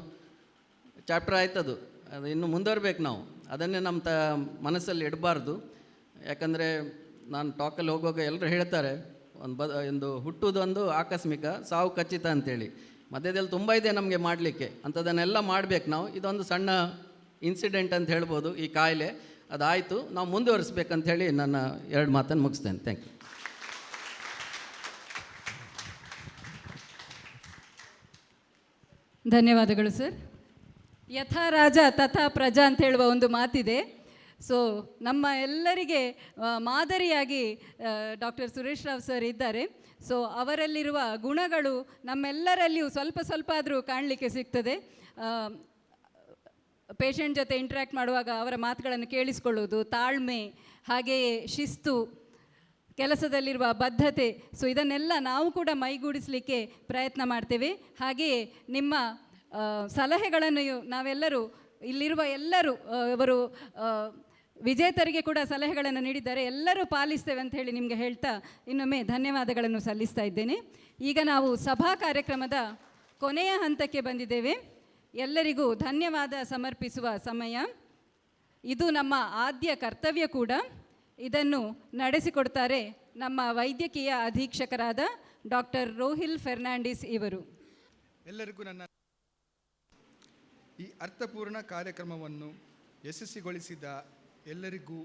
ಚಾಪ್ಟರ್ ಆಯ್ತದು, ಅದು ಇನ್ನು ಮುಂದುವರ್ಬೇಕು. ನಾವು ಅದನ್ನೇ ನಮ್ಮ ಮನಸ್ಸಲ್ಲಿ ಇಡಬಾರ್ದು. ಯಾಕಂದರೆ ನಾನು ಟಾಕಲ್ಲಿ ಹೋಗುವಾಗ ಎಲ್ಲರೂ ಹೇಳ್ತಾರೆ, ಒಂದು ಹುಟ್ಟುವುದೊಂದು ಆಕಸ್ಮಿಕ, ಸಾವು ಖಚಿತ ಅಂತೇಳಿ. ಮಧ್ಯದಲ್ಲಿ ತುಂಬ ಇದೆ ನಮಗೆ ಮಾಡಲಿಕ್ಕೆ, ಅಂಥದ್ದನ್ನೆಲ್ಲ ಮಾಡಬೇಕು ನಾವು. ಇದೊಂದು ಸಣ್ಣ ಇನ್ಸಿಡೆಂಟ್ ಅಂತ ಹೇಳ್ಬೋದು ಈ ಕಾಯಿಲೆ. ಅದಾಯಿತು, ನಾವು ಮುಂದುವರಿಸ್ಬೇಕಂತ ಹೇಳಿ ನನ್ನ 2 ಮಾತನ್ನು ಮುಗಿಸ್ತೇನೆ. Thank you. ಧನ್ಯವಾದಗಳು ಸರ್. ಯಥಾ ರಾಜ ತಥಾ ಪ್ರಜಾ ಅಂತ ಹೇಳುವ ಒಂದು ಮಾತಿದೆ. ಸೊ ನಮ್ಮ ಎಲ್ಲರಿಗೆ ಮಾದರಿಯಾಗಿ ಡಾಕ್ಟರ್ ಸುರೇಶ್ ರಾವ್ ಸರ್ ಇದ್ದಾರೆ. ಸೊ ಅವರಲ್ಲಿರುವ ಗುಣಗಳು ನಮ್ಮೆಲ್ಲರಲ್ಲಿಯೂ ಸ್ವಲ್ಪ ಸ್ವಲ್ಪ ಆದರೂ ಕಾಣಲಿಕ್ಕೆ ಸಿಗ್ತದೆ. ಪೇಷಂಟ್ ಜೊತೆ ಇಂಟ್ರ್ಯಾಕ್ಟ್ ಮಾಡುವಾಗ ಅವರ ಮಾತುಗಳನ್ನು ಕೇಳಿಸ್ಕೊಳ್ಳೋದು, ತಾಳ್ಮೆ, ಹಾಗೆಯೇ ಶಿಸ್ತು, ಕೆಲಸದಲ್ಲಿರುವ ಬದ್ಧತೆ. ಸೊ ಇದನ್ನೆಲ್ಲ ನಾವು ಕೂಡ ಮೈಗೂಡಿಸಲಿಕ್ಕೆ ಪ್ರಯತ್ನ ಮಾಡ್ತೇವೆ. ಹಾಗೆಯೇ ನಿಮ್ಮ ಸಲಹೆಗಳನ್ನು ನಾವೆಲ್ಲರೂ ಇಲ್ಲಿರುವ ಎಲ್ಲರೂ ಅವರು ವಿಜೇತರಿಗೆ ಕೂಡ ಸಲಹೆಗಳನ್ನು ನೀಡಿದ್ದಾರೆ, ಎಲ್ಲರೂ ಪಾಲಿಸ್ತೇವೆ ಅಂತ ಹೇಳಿ ನಿಮಗೆ ಹೇಳ್ತಾ ಇನ್ನೊಮ್ಮೆ ಧನ್ಯವಾದಗಳನ್ನು ಸಲ್ಲಿಸ್ತಾ ಇದ್ದೇನೆ. ಈಗ ನಾವು ಸಭಾ ಕಾರ್ಯಕ್ರಮದ ಕೊನೆಯ ಹಂತಕ್ಕೆ ಬಂದಿದ್ದೇವೆ. ಎಲ್ಲರಿಗೂ ಧನ್ಯವಾದ ಸಮರ್ಪಿಸುವ ಸಮಯ. ಇದು ನಮ್ಮ ಆದ್ಯ ಕರ್ತವ್ಯ ಕೂಡ. ಇದನ್ನು ನಡೆಸಿಕೊಡ್ತಾರೆ ನಮ್ಮ ವೈದ್ಯಕೀಯ ಅಧೀಕ್ಷಕರಾದ ಡಾಕ್ಟರ್ ರೋಹಿಲ್ ಫೆರ್ನಾಂಡಿಸ್ ಇವರು. ಎಲ್ಲರಿಗೂ ನನ್ನ ಈ ಅರ್ಥಪೂರ್ಣ ಕಾರ್ಯಕ್ರಮವನ್ನು ಯಶಸ್ವಿಗೊಳಿಸಿದ ಎಲ್ಲರಿಗೂ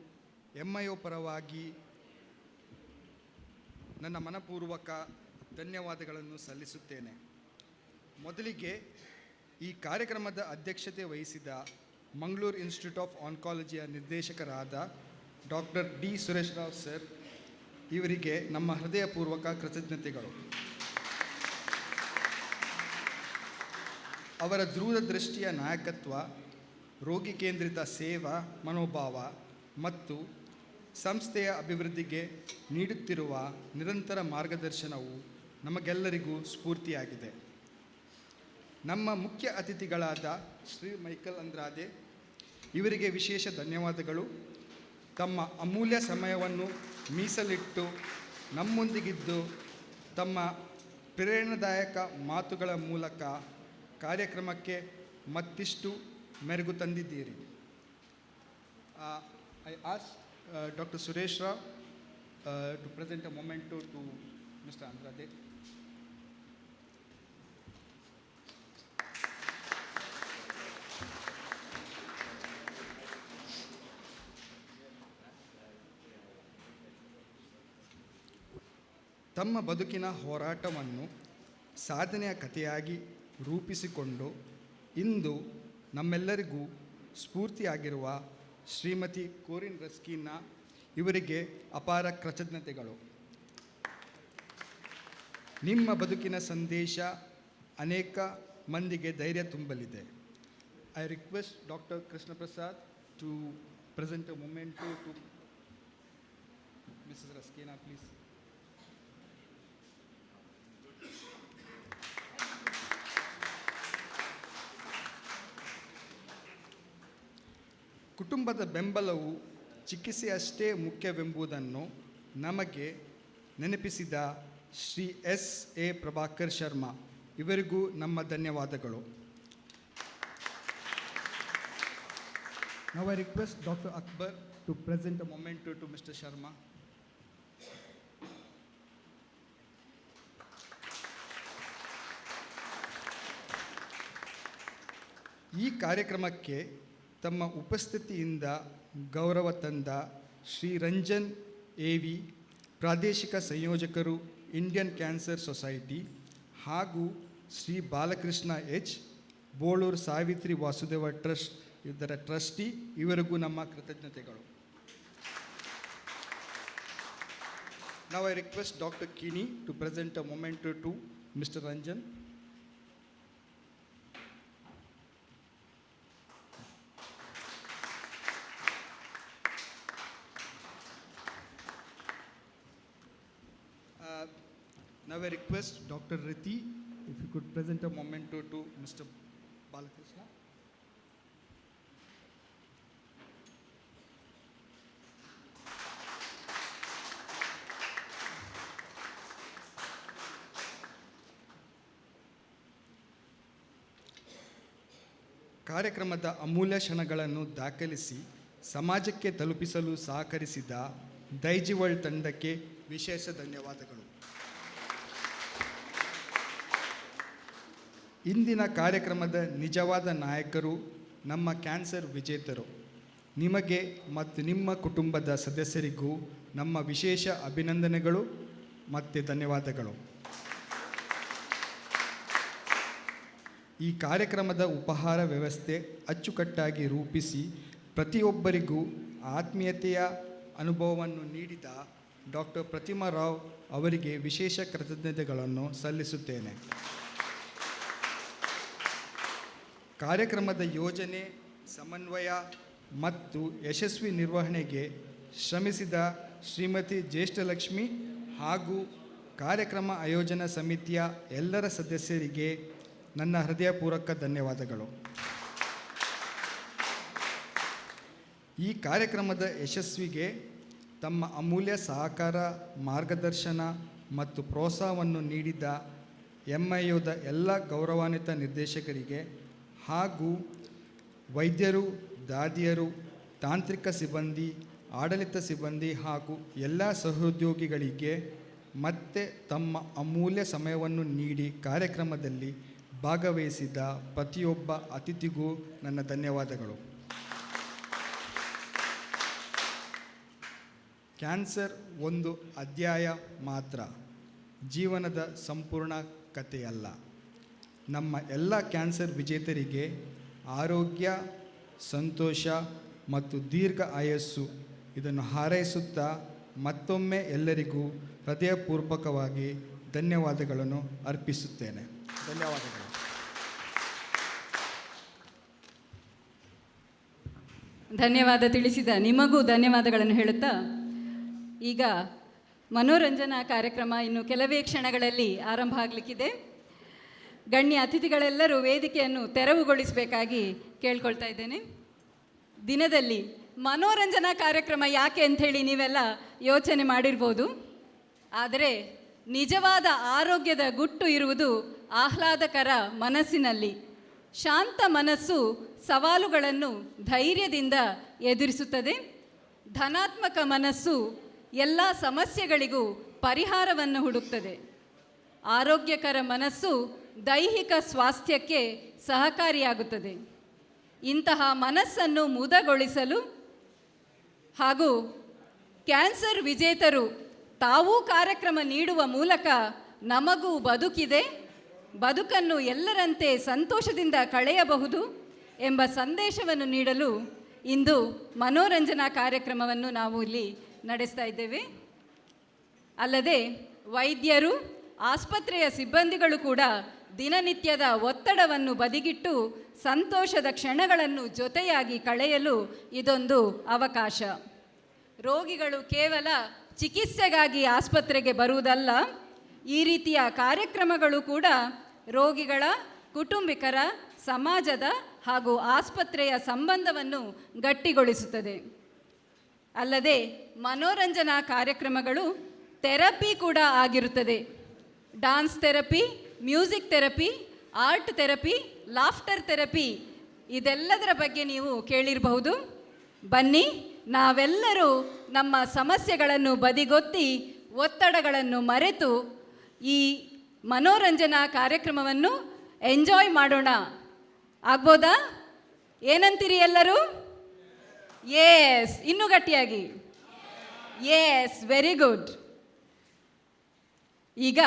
MIO ಪರವಾಗಿ ನನ್ನ ಮನಪೂರ್ವಕ ಧನ್ಯವಾದಗಳನ್ನು ಸಲ್ಲಿಸುತ್ತೇನೆ. ಮೊದಲಿಗೆ ಈ ಕಾರ್ಯಕ್ರಮದ ಅಧ್ಯಕ್ಷತೆ ವಹಿಸಿದ ಮಂಗಳೂರು ಇನ್ಸ್ಟಿಟ್ಯೂಟ್ ಆಫ್ ಆನ್ಕಾಲಜಿಯ ನಿರ್ದೇಶಕರಾದ doctor D Suresh Rao sir ಇವರಿಗೆ ನಮ್ಮ ಹೃದಯಪೂರ್ವಕ ಕೃತಜ್ಞತೆಗಳು. ಅವರ ದೂರದೃಷ್ಟಿಯ ನಾಯಕತ್ವ, ರೋಗಿ ಕೇಂದ್ರಿತ ಸೇವಾ ಮನೋಭಾವ ಮತ್ತು ಸಂಸ್ಥೆಯ ಅಭಿವೃದ್ಧಿಗೆ ನೀಡುತ್ತಿರುವ ನಿರಂತರ ಮಾರ್ಗದರ್ಶನವು ನಮಗೆಲ್ಲರಿಗೂ ಸ್ಫೂರ್ತಿಯಾಗಿದೆ. ನಮ್ಮ ಮುಖ್ಯ ಅತಿಥಿಗಳಾದ ಶ್ರೀ ಮೈಕಲ್ ಅಂದ್ರಾದೆ ಇವರಿಗೆ ವಿಶೇಷ ಧನ್ಯವಾದಗಳು. ತಮ್ಮ ಅಮೂಲ್ಯ ಸಮಯವನ್ನು ಮೀಸಲಿಟ್ಟು ನಮ್ಮೊಂದಿಗಿದ್ದು ತಮ್ಮ ಪ್ರೇರಣಾದಾಯಕ ಮಾತುಗಳ ಮೂಲಕ ಕಾರ್ಯಕ್ರಮಕ್ಕೆ ಮತ್ತಿಷ್ಟು ಮೆರುಗು ತಂದಿದ್ದೀರಿ. I ask doctor Suresh Rao to present a memento to mister Andrade. ತಮ್ಮ ಬದುಕಿನ ಹೋರಾಟವನ್ನು ಸಾಧನೆಯ ಕಥೆಯಾಗಿ ರೂಪಿಸಿಕೊಂಡು ಇಂದು ನಮ್ಮೆಲ್ಲರಿಗೂ ಸ್ಫೂರ್ತಿಯಾಗಿರುವ ಶ್ರೀಮತಿ ಕೋರಿನ್ ರಸ್ಕಿನ್ ಇವರಿಗೆ ಅಪಾರ ಕೃತಜ್ಞತೆಗಳು. ನಿಮ್ಮ ಬದುಕಿನ ಸಂದೇಶ ಅನೇಕ ಮಂದಿಗೆ ಧೈರ್ಯ ತುಂಬಲಿದೆ. I request doctor Krishna Prasad to present a memento to missus Ruskin please. ಕುಟುಂಬದ ಬೆಂಬಲವು ಚಿಕಿತ್ಸೆಯಷ್ಟೇ ಮುಖ್ಯವೆಂಬುದನ್ನು ನಮಗೆ ನೆನಪಿಸಿದ ಶ್ರೀ SA ಪ್ರಭಾಕರ್ ಶರ್ಮಾ ಇವರಿಗೂ ನಮ್ಮ ಧನ್ಯವಾದಗಳು. Now I request Dr. Akbar to present a memento to Mr. Sharma. ಈ ಕಾರ್ಯಕ್ರಮಕ್ಕೆ ತಮ್ಮ ಉಪಸ್ಥಿತಿಯಿಂದ ಗೌರವ ತಂದ ಶ್ರೀ ರಂಜನ್ AV, ಪ್ರಾದೇಶಿಕ ಸಂಯೋಜಕರು, ಇಂಡಿಯನ್ ಕ್ಯಾನ್ಸರ್ ಸೊಸೈಟಿ, ಹಾಗೂ ಶ್ರೀ ಬಾಲಕೃಷ್ಣ H, ಬೋಳೂರು ಸಾವಿತ್ರಿ ವಾಸುದೇವ ಟ್ರಸ್ಟ್ ಇದರ ಟ್ರಸ್ಟಿ ಇವರಿಗೂ ನಮ್ಮ ಕೃತಜ್ಞತೆಗಳು. Now I request Dr. Kini to present a memento to Mr. Ranjan. Now I request Dr. Riti if you could present a memento to Mr. Balakrishna. ಕಾರ್ಯಕ್ರಮದ ಅಮೂಲ್ಯ ಕ್ಷಣಗಳನ್ನು ದಾಖಲಿಸಿ ಸಮಾಜಕ್ಕೆ ತಲುಪಿಸಲು ಸಹಕರಿಸಿದ ದೈಜಿವಳ್ ತಂಡಕ್ಕೆ ವಿಶೇಷ ಧನ್ಯವಾದಗಳು. ಇಂದಿನ ಕಾರ್ಯಕ್ರಮದ ನಿಜವಾದ ನಾಯಕರು ನಮ್ಮ ಕ್ಯಾನ್ಸರ್ ವಿಜೇತರು, ನಿಮಗೆ ಮತ್ತು ನಿಮ್ಮ ಕುಟುಂಬದ ಸದಸ್ಯರಿಗೂ ನಮ್ಮ ವಿಶೇಷ ಅಭಿನಂದನೆಗಳು ಮತ್ತು ಧನ್ಯವಾದಗಳು. ಈ ಕಾರ್ಯಕ್ರಮದ ಉಪಹಾರ ವ್ಯವಸ್ಥೆ ಅಚ್ಚುಕಟ್ಟಾಗಿ ರೂಪಿಸಿ ಪ್ರತಿಯೊಬ್ಬರಿಗೂ ಆತ್ಮೀಯತೆಯ ಅನುಭವವನ್ನು ನೀಡಿದ ಡಾಕ್ಟರ್ ಪ್ರತಿಮಾ ರಾವ್ ಅವರಿಗೆ ವಿಶೇಷ ಕೃತಜ್ಞತೆಗಳನ್ನು ಸಲ್ಲಿಸುತ್ತೇನೆ. ಕಾರ್ಯಕ್ರಮದ ಯೋಜನೆ, ಸಮನ್ವಯ ಮತ್ತು ಯಶಸ್ವಿ ನಿರ್ವಹಣೆಗೆ ಶ್ರಮಿಸಿದ ಶ್ರೀಮತಿ ಜ್ಯೇಷ್ಠಲಕ್ಷ್ಮಿ ಹಾಗೂ ಕಾರ್ಯಕ್ರಮ ಆಯೋಜನಾ ಸಮಿತಿಯ ಎಲ್ಲರ ಸದಸ್ಯರಿಗೆ ನನ್ನ ಹೃದಯಪೂರ್ವಕ ಧನ್ಯವಾದಗಳು. ಈ ಕಾರ್ಯಕ್ರಮದ ಯಶಸ್ವಿಗೆ ತಮ್ಮ ಅಮೂಲ್ಯ ಸಹಕಾರ, ಮಾರ್ಗದರ್ಶನ ಮತ್ತು ಪ್ರೋತ್ಸಾಹವನ್ನು ನೀಡಿದ MIOದ ಎಲ್ಲ ಗೌರವಾನ್ವಿತ ನಿರ್ದೇಶಕರಿಗೆ ಹಾಗೂ ವೈದ್ಯರು, ದಾದಿಯರು, ತಾಂತ್ರಿಕ ಸಿಬ್ಬಂದಿ, ಆಡಳಿತ ಸಿಬ್ಬಂದಿ ಹಾಗೂ ಎಲ್ಲ ಸಹೋದ್ಯೋಗಿಗಳಿಗೆ ಮತ್ತೆ ತಮ್ಮ ಅಮೂಲ್ಯ ಸಮಯವನ್ನು ನೀಡಿ ಕಾರ್ಯಕ್ರಮದಲ್ಲಿ ಭಾಗವಹಿಸಿದ ಪ್ರತಿಯೊಬ್ಬ ಅತಿಥಿಗೂ ನನ್ನ ಧನ್ಯವಾದಗಳು. ಕ್ಯಾನ್ಸರ್ ಒಂದು ಅಧ್ಯಾಯ ಮಾತ್ರ, ಜೀವನದ ಸಂಪೂರ್ಣ ಕಥೆಯಲ್ಲ. ನಮ್ಮ ಎಲ್ಲ ಕ್ಯಾನ್ಸರ್ ವಿಜೇತರಿಗೆ ಆರೋಗ್ಯ, ಸಂತೋಷ ಮತ್ತು ದೀರ್ಘ ಆಯಸ್ಸು ಇದನ್ನು ಹಾರೈಸುತ್ತಾ ಮತ್ತೊಮ್ಮೆ ಎಲ್ಲರಿಗೂ ಹೃದಯಪೂರ್ವಕವಾಗಿ ಧನ್ಯವಾದಗಳನ್ನು ಅರ್ಪಿಸುತ್ತೇನೆ. ಧನ್ಯವಾದಗಳು. ಧನ್ಯವಾದ ತಿಳಿಸಿದ ನಿಮಗೂ ಧನ್ಯವಾದಗಳನ್ನು ಹೇಳುತ್ತಾ ಈಗ ಮನೋರಂಜನಾ ಕಾರ್ಯಕ್ರಮ ಇನ್ನು ಕೆಲವೇ ಕ್ಷಣಗಳಲ್ಲಿ ಆರಂಭ ಆಗಲಿಕ್ಕಿದೆ. ಗಣ್ಯ ಅತಿಥಿಗಳೆಲ್ಲರೂ ವೇದಿಕೆಯನ್ನು ತೆರವುಗೊಳಿಸಬೇಕಾಗಿ ಕೇಳ್ಕೊಳ್ತಾ ಇದ್ದೇನೆ. ದಿನದಲ್ಲಿ ಮನೋರಂಜನಾ ಕಾರ್ಯಕ್ರಮ ಯಾಕೆ ಅಂಥೇಳಿ ನೀವೆಲ್ಲ ಯೋಚನೆ ಮಾಡಿರ್ಬೋದು. ಆದರೆ ನಿಜವಾದ ಆರೋಗ್ಯದ ಗುಟ್ಟು ಇರುವುದು ಆಹ್ಲಾದಕರ ಮನಸ್ಸಿನಲ್ಲಿ. ಶಾಂತ ಮನಸ್ಸು ಸವಾಲುಗಳನ್ನು ಧೈರ್ಯದಿಂದ ಎದುರಿಸುತ್ತದೆ. ಧನಾತ್ಮಕ ಮನಸ್ಸು ಎಲ್ಲ ಸಮಸ್ಯೆಗಳಿಗೂ ಪರಿಹಾರವನ್ನು ಹುಡುಕ್ತದೆ. ಆರೋಗ್ಯಕರ ಮನಸ್ಸು ದೈಹಿಕ ಸ್ವಾಸ್ಥ್ಯಕ್ಕೆ ಸಹಕಾರಿಯಾಗುತ್ತದೆ. ಇಂತಹ ಮನಸ್ಸನ್ನು ಮುದಗೊಳಿಸಲು ಹಾಗೂ ಕ್ಯಾನ್ಸರ್ ವಿಜೇತರು ತಾವೂ ಕಾರ್ಯಕ್ರಮ ನೀಡುವ ಮೂಲಕ ನಮಗೂ ಬದುಕಿದೆ, ಬದುಕನ್ನು ಎಲ್ಲರಂತೆ ಸಂತೋಷದಿಂದ ಕಳೆಯಬಹುದು ಎಂಬ ಸಂದೇಶವನ್ನು ನೀಡಲು ಇಂದು ಮನೋರಂಜನಾ ಕಾರ್ಯಕ್ರಮವನ್ನು ನಾವು ಇಲ್ಲಿ ನಡೆಸ್ತಾ ಇದ್ದೇವೆ. ಅಲ್ಲದೆ ವೈದ್ಯರು, ಆಸ್ಪತ್ರೆಯ ಸಿಬ್ಬಂದಿಗಳು ಕೂಡ ದಿನನಿತ್ಯದ ಒತ್ತಡವನ್ನು ಬದಿಗಿಟ್ಟು ಸಂತೋಷದ ಕ್ಷಣಗಳನ್ನು ಜೊತೆಯಾಗಿ ಕಳೆಯಲು ಇದೊಂದು ಅವಕಾಶ. ರೋಗಿಗಳು ಕೇವಲ ಚಿಕಿತ್ಸೆಗಾಗಿ ಆಸ್ಪತ್ರೆಗೆ ಬರುವುದಲ್ಲ, ಈ ರೀತಿಯ ಕಾರ್ಯಕ್ರಮಗಳು ಕೂಡ ರೋಗಿಗಳ, ಕುಟುಂಬಿಕರ, ಸಮಾಜದ ಹಾಗೂ ಆಸ್ಪತ್ರೆಯ ಸಂಬಂಧವನ್ನು ಗಟ್ಟಿಗೊಳಿಸುತ್ತದೆ. ಅಲ್ಲದೆ ಮನೋರಂಜನಾ ಕಾರ್ಯಕ್ರಮಗಳು ಥೆರಪಿ ಕೂಡ ಆಗಿರುತ್ತದೆ. Dance therapy, music therapy, art therapy, laughter therapy, ಇದೆಲ್ಲದರ ಬಗ್ಗೆ ನೀವು ಕೇಳಿರಬಹುದು. ಬನ್ನಿ, ನಾವೆಲ್ಲರೂ ನಮ್ಮ ಸಮಸ್ಯೆಗಳನ್ನು ಬದಿಗೊತ್ತಿ ಒತ್ತಡಗಳನ್ನು ಮರೆತು ಈ ಮನೋರಂಜನಾ ಕಾರ್ಯಕ್ರಮವನ್ನು ಎಂಜಾಯ್ ಮಾಡೋಣ. ಆಗ್ಬೋದಾ? ಏನಂತೀರಿ ಎಲ್ಲರೂ? ಯೆಸ್, ಇನ್ನೂ ಗಟ್ಟಿಯಾಗಿ. Yes, very good. ಈಗ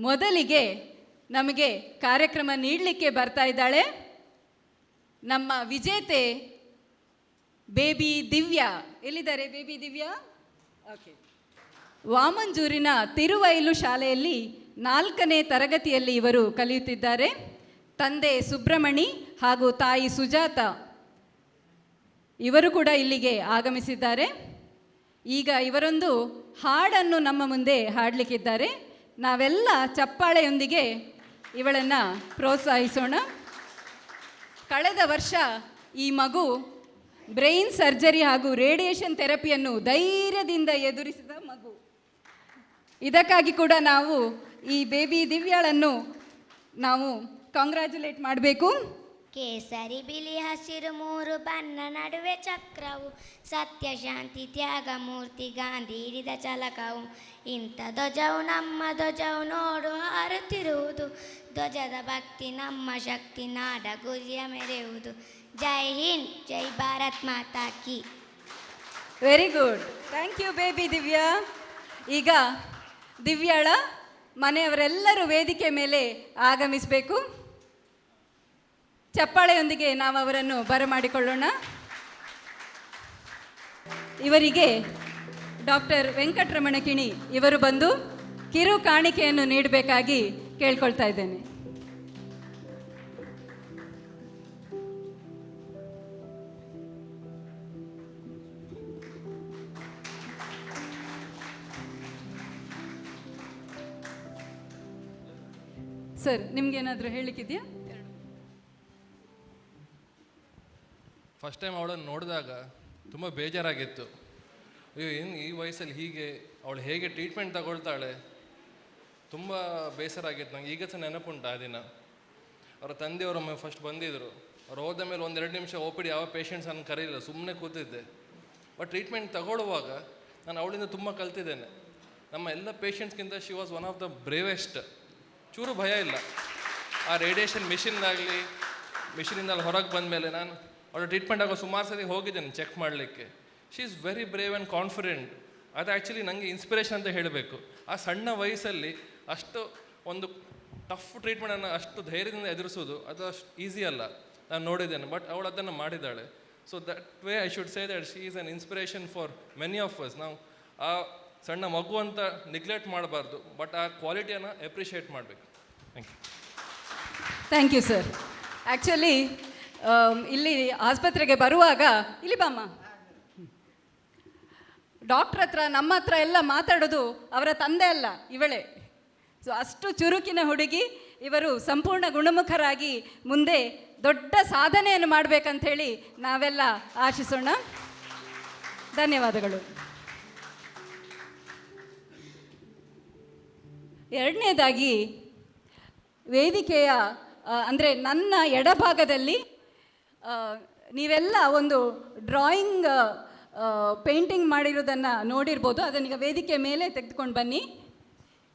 ಮೊದಲಿಗೆ ನಮಗೆ ಕಾರ್ಯಕ್ರಮ ನೀಡಲಿಕ್ಕೆ ಬರ್ತಾ ಇದ್ದಾಳೆ ನಮ್ಮ ವಿಜೇತೆ ಬೇಬಿ ದಿವ್ಯಾ. ಎಲ್ಲಿದ್ದಾರೆ ಬೇಬಿ ದಿವ್ಯಾ? ಓಕೆ. ವಾಮಂಜೂರಿನ ತಿರುವೈಲು ಶಾಲೆಯಲ್ಲಿ 4ನೇ ತರಗತಿಯಲ್ಲಿ ಇವರು ಕಲಿಯುತ್ತಿದ್ದಾರೆ. ತಂದೆ ಸುಬ್ರಮಣಿ ಹಾಗೂ ತಾಯಿ ಸುಜಾತ ಇವರು ಕೂಡ ಇಲ್ಲಿಗೆ ಆಗಮಿಸಿದ್ದಾರೆ. ಈಗ ಇವರೊಂದು ಹಾಡನ್ನು ನಮ್ಮ ಮುಂದೆ ಹಾಡಲಿಕ್ಕಿದ್ದಾರೆ. ನಾವೆಲ್ಲ ಚಪ್ಪಾಳೆಯೊಂದಿಗೆ ಇವಳನ್ನು ಪ್ರೋತ್ಸಾಹಿಸೋಣ. ಕಳೆದ ವರ್ಷ ಈ ಮಗು ಬ್ರೈನ್ ಸರ್ಜರಿ ಹಾಗೂ ರೇಡಿಯೇಷನ್ ಥೆರಪಿಯನ್ನು ಧೈರ್ಯದಿಂದ ಎದುರಿಸಿದ ಮಗು. ಇದಕ್ಕಾಗಿ ಕೂಡ ನಾವು ಈ ಬೇಬಿ ದಿವ್ಯಾಳನ್ನು ನಾವು ಕಾಂಗ್ರ್ಯಾಚುಲೇಟ್ ಮಾಡಬೇಕು. ಕೇಸರಿ ಬಿಳಿ ಹಸಿರು 3 ಬಣ್ಣ ನಡುವೆ ಚಕ್ರವು, ಸತ್ಯ ಶಾಂತಿ ತ್ಯಾಗ ಮೂರ್ತಿ ಗಾಂಧಿ ಹಿಡಿದ ಛಲಕವು. ಇಂಥ ಧ್ವಜವು ನಮ್ಮ ಧ್ವಜವು ನೋಡು ಹಾರುತ್ತಿರುವುದು, ಧ್ವಜದ ಭಕ್ತಿ ನಮ್ಮ ಶಕ್ತಿ ನಾಡ ಗುರಿಯ ಮೆರೆಯುವುದು. ಜೈ ಹಿಂದ್, ಜೈ ಭಾರತ್ ಮಾತಾ ಕಿ. Very good, thank you baby Divya. ಈಗ ದಿವ್ಯಾಳ ಮನೆಯವರೆಲ್ಲರೂ ವೇದಿಕೆ ಮೇಲೆ ಆಗಮಿಸಬೇಕು. ಚಪ್ಪಾಳೆಯೊಂದಿಗೆ ನಾವು ಅವರನ್ನು ಬರಮಾಡಿಕೊಳ್ಳೋಣ. ಇವರಿಗೆ ಡಾಕ್ಟರ್ ವೆಂಕಟರಮಣ ಕಿಣಿ ಇವರು ಬಂದು ಕಿರು ಕಾಣಿಕೆಯನ್ನು ನೀಡಬೇಕಾಗಿ ಕೇಳ್ಕೊಳ್ತಾ ಇದ್ದೇನೆ. ಸರ್, ನಿಮ್ಗೇನಾದರೂ ಹೇಳಲಿಕ್ಕಿದೆಯಾ? ಫಸ್ಟ್ ಟೈಮ್ ಅವಳನ್ನು ನೋಡಿದಾಗ ತುಂಬ ಬೇಜಾರಾಗಿತ್ತು. ಅಯ್ಯೋ, ಏನು ಈ ವಯಸ್ಸಲ್ಲಿ ಹೀಗೆ ಅವಳು ಹೇಗೆ ಟ್ರೀಟ್ಮೆಂಟ್ ತಗೊಳ್ತಾಳೆ, ತುಂಬ ಬೇಸರ ಆಗಿತ್ತು ನಂಗೆ. ಈಗ ಸಹ ನೆನಪುಂಟು ಆ ದಿನ. ಅವರ ತಂದೆಯವರೊಮ್ಮೆ ಫಸ್ಟ್ ಬಂದಿದ್ದರು. ಅವ್ರು ಹೋದ ಮೇಲೆ 1-2 ನಿಮಿಷ OPD ಯಾವ ಪೇಷಂಟ್ಸನ್ನು ಕರೀಲಿಲ್ಲ, ಸುಮ್ಮನೆ ಕೂತಿದ್ದೆ. ಬಟ್ ಟ್ರೀಟ್ಮೆಂಟ್ ತಗೊಳ್ಳುವಾಗ ನಾನು ಅವಳಿಂದ ತುಂಬ ಕಲ್ತಿದ್ದೇನೆ. ನಮ್ಮ ಎಲ್ಲ ಪೇಷಂಟ್ಸ್ಗಿಂತ she was one of the bravest. ಚೂರು ಭಯ ಇಲ್ಲ. ಆ ರೇಡಿಯೇಷನ್ ಮಿಷಿನ್ದಾಗಲಿ, ಮಿಷಿನಿಂದ ಅಲ್ಲಿ ಹೊರಗೆ ಬಂದ ಮೇಲೆ ನಾನು ಅವಳು ಟ್ರೀಟ್ಮೆಂಟ್ ಆಗೋ ಸುಮಾರು ಸತಿ ಹೋಗಿದ್ದೇನೆ ಚೆಕ್ ಮಾಡಲಿಕ್ಕೆ. She is very brave and confident. ಅದು ಆ್ಯಕ್ಚುಲಿ ನನಗೆ ಇನ್ಸ್ಪಿರೇಷನ್ ಅಂತ ಹೇಳಬೇಕು. ಆ ಸಣ್ಣ ವಯಸ್ಸಲ್ಲಿ ಅಷ್ಟು ಒಂದು ಟಫ್ ಟ್ರೀಟ್ಮೆಂಟನ್ನು ಅಷ್ಟು ಧೈರ್ಯದಿಂದ ಎದುರಿಸೋದು ಅದು ಅಷ್ಟು ಈಸಿ ಅಲ್ಲ. ನಾನು ನೋಡಿದ್ದೇನೆ, ಬಟ್ ಅವಳು ಅದನ್ನು ಮಾಡಿದ್ದಾಳೆ. So that way I should say that she is an inspiration for many of us. ನಾವು ಆ ಸಣ್ಣ ಮಗು ಅಂತ ನೆಗ್ಲೆಕ್ಟ್ ಮಾಡಬಾರ್ದು, ಬಟ್ ಆ ಕ್ವಾಲಿಟಿಯನ್ನು ಎಪ್ರಿಷಿಯೇಟ್ ಮಾಡಬೇಕು. Thank you. Thank you sir. Actually ಇಲ್ಲಿ ಆಸ್ಪತ್ರೆಗೆ ಬರುವಾಗ, ಇಲ್ಲಿ ಬಾಮ್ಮ, ಡಾಕ್ಟ್ರ್ ಹತ್ರ ನಮ್ಮ ಹತ್ರ ಎಲ್ಲ ಮಾತಾಡೋದು ಅವರ ತಂದೆ ಅಲ್ಲ, ಇವಳೇ. ಸೊ ಅಷ್ಟು ಚುರುಕಿನ ಹುಡುಗಿ ಇವರು. ಸಂಪೂರ್ಣ ಗುಣಮುಖರಾಗಿ ಮುಂದೆ ದೊಡ್ಡ ಸಾಧನೆಯನ್ನು ಮಾಡಬೇಕಂಥೇಳಿ ನಾವೆಲ್ಲ ಆಶಿಸೋಣ. ಧನ್ಯವಾದಗಳು. ಎರಡನೇದಾಗಿ ವೇದಿಕೆಯ ಅಂದರೆ ನನ್ನ ಎಡಭಾಗದಲ್ಲಿ ನೀವೆಲ್ಲ ಒಂದು ಡ್ರಾಯಿಂಗ್ ಪೇಂಟಿಂಗ್ ಮಾಡಿರೋದನ್ನು ನೋಡಿರ್ಬೋದು. ಅದನ್ನೀಗ ವೇದಿಕೆ ಮೇಲೆ ತೆಗೆದುಕೊಂಡು ಬನ್ನಿ.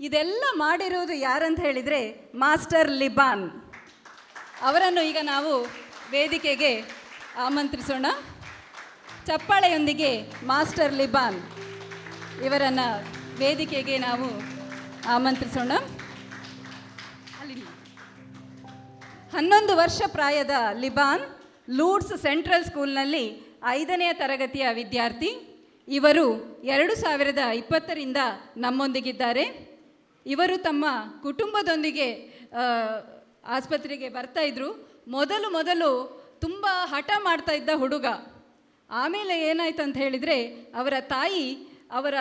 ಇದೆಲ್ಲ ಮಾಡಿರೋದು ಯಾರಂತ ಹೇಳಿದರೆ ಮಾಸ್ಟರ್ ಲಿಬಾನ್ ಅವರನ್ನು ಈಗ ನಾವು ವೇದಿಕೆಗೆ ಆಮಂತ್ರಿಸೋಣ. ಚಪ್ಪಾಳೆಯೊಂದಿಗೆ ಮಾಸ್ಟರ್ ಲಿಬಾನ್ ಇವರನ್ನು ವೇದಿಕೆಗೆ ನಾವು ಆಮಂತ್ರಿಸೋಣ. 11 ವರ್ಷ ಪ್ರಾಯದ ಲಿಬಾನ್ ಲೂಡ್ಸ್ ಸೆಂಟ್ರಲ್ ಸ್ಕೂಲ್ನಲ್ಲಿ 5ನೇ ತರಗತಿಯ ವಿದ್ಯಾರ್ಥಿ. ಇವರು 2020ರಿಂದ ನಮ್ಮೊಂದಿಗಿದ್ದಾರೆ. ಇವರು ತಮ್ಮ ಕುಟುಂಬದೊಂದಿಗೆ ಆಸ್ಪತ್ರೆಗೆ ಬರ್ತಾಯಿದ್ರು. ಮೊದಲು ತುಂಬ ಹಠ ಮಾಡ್ತಾ ಇದ್ದ ಹುಡುಗ. ಆಮೇಲೆ ಏನಾಯ್ತು ಅಂತ ಹೇಳಿದರೆ, ಅವರ ತಾಯಿ ಅವರ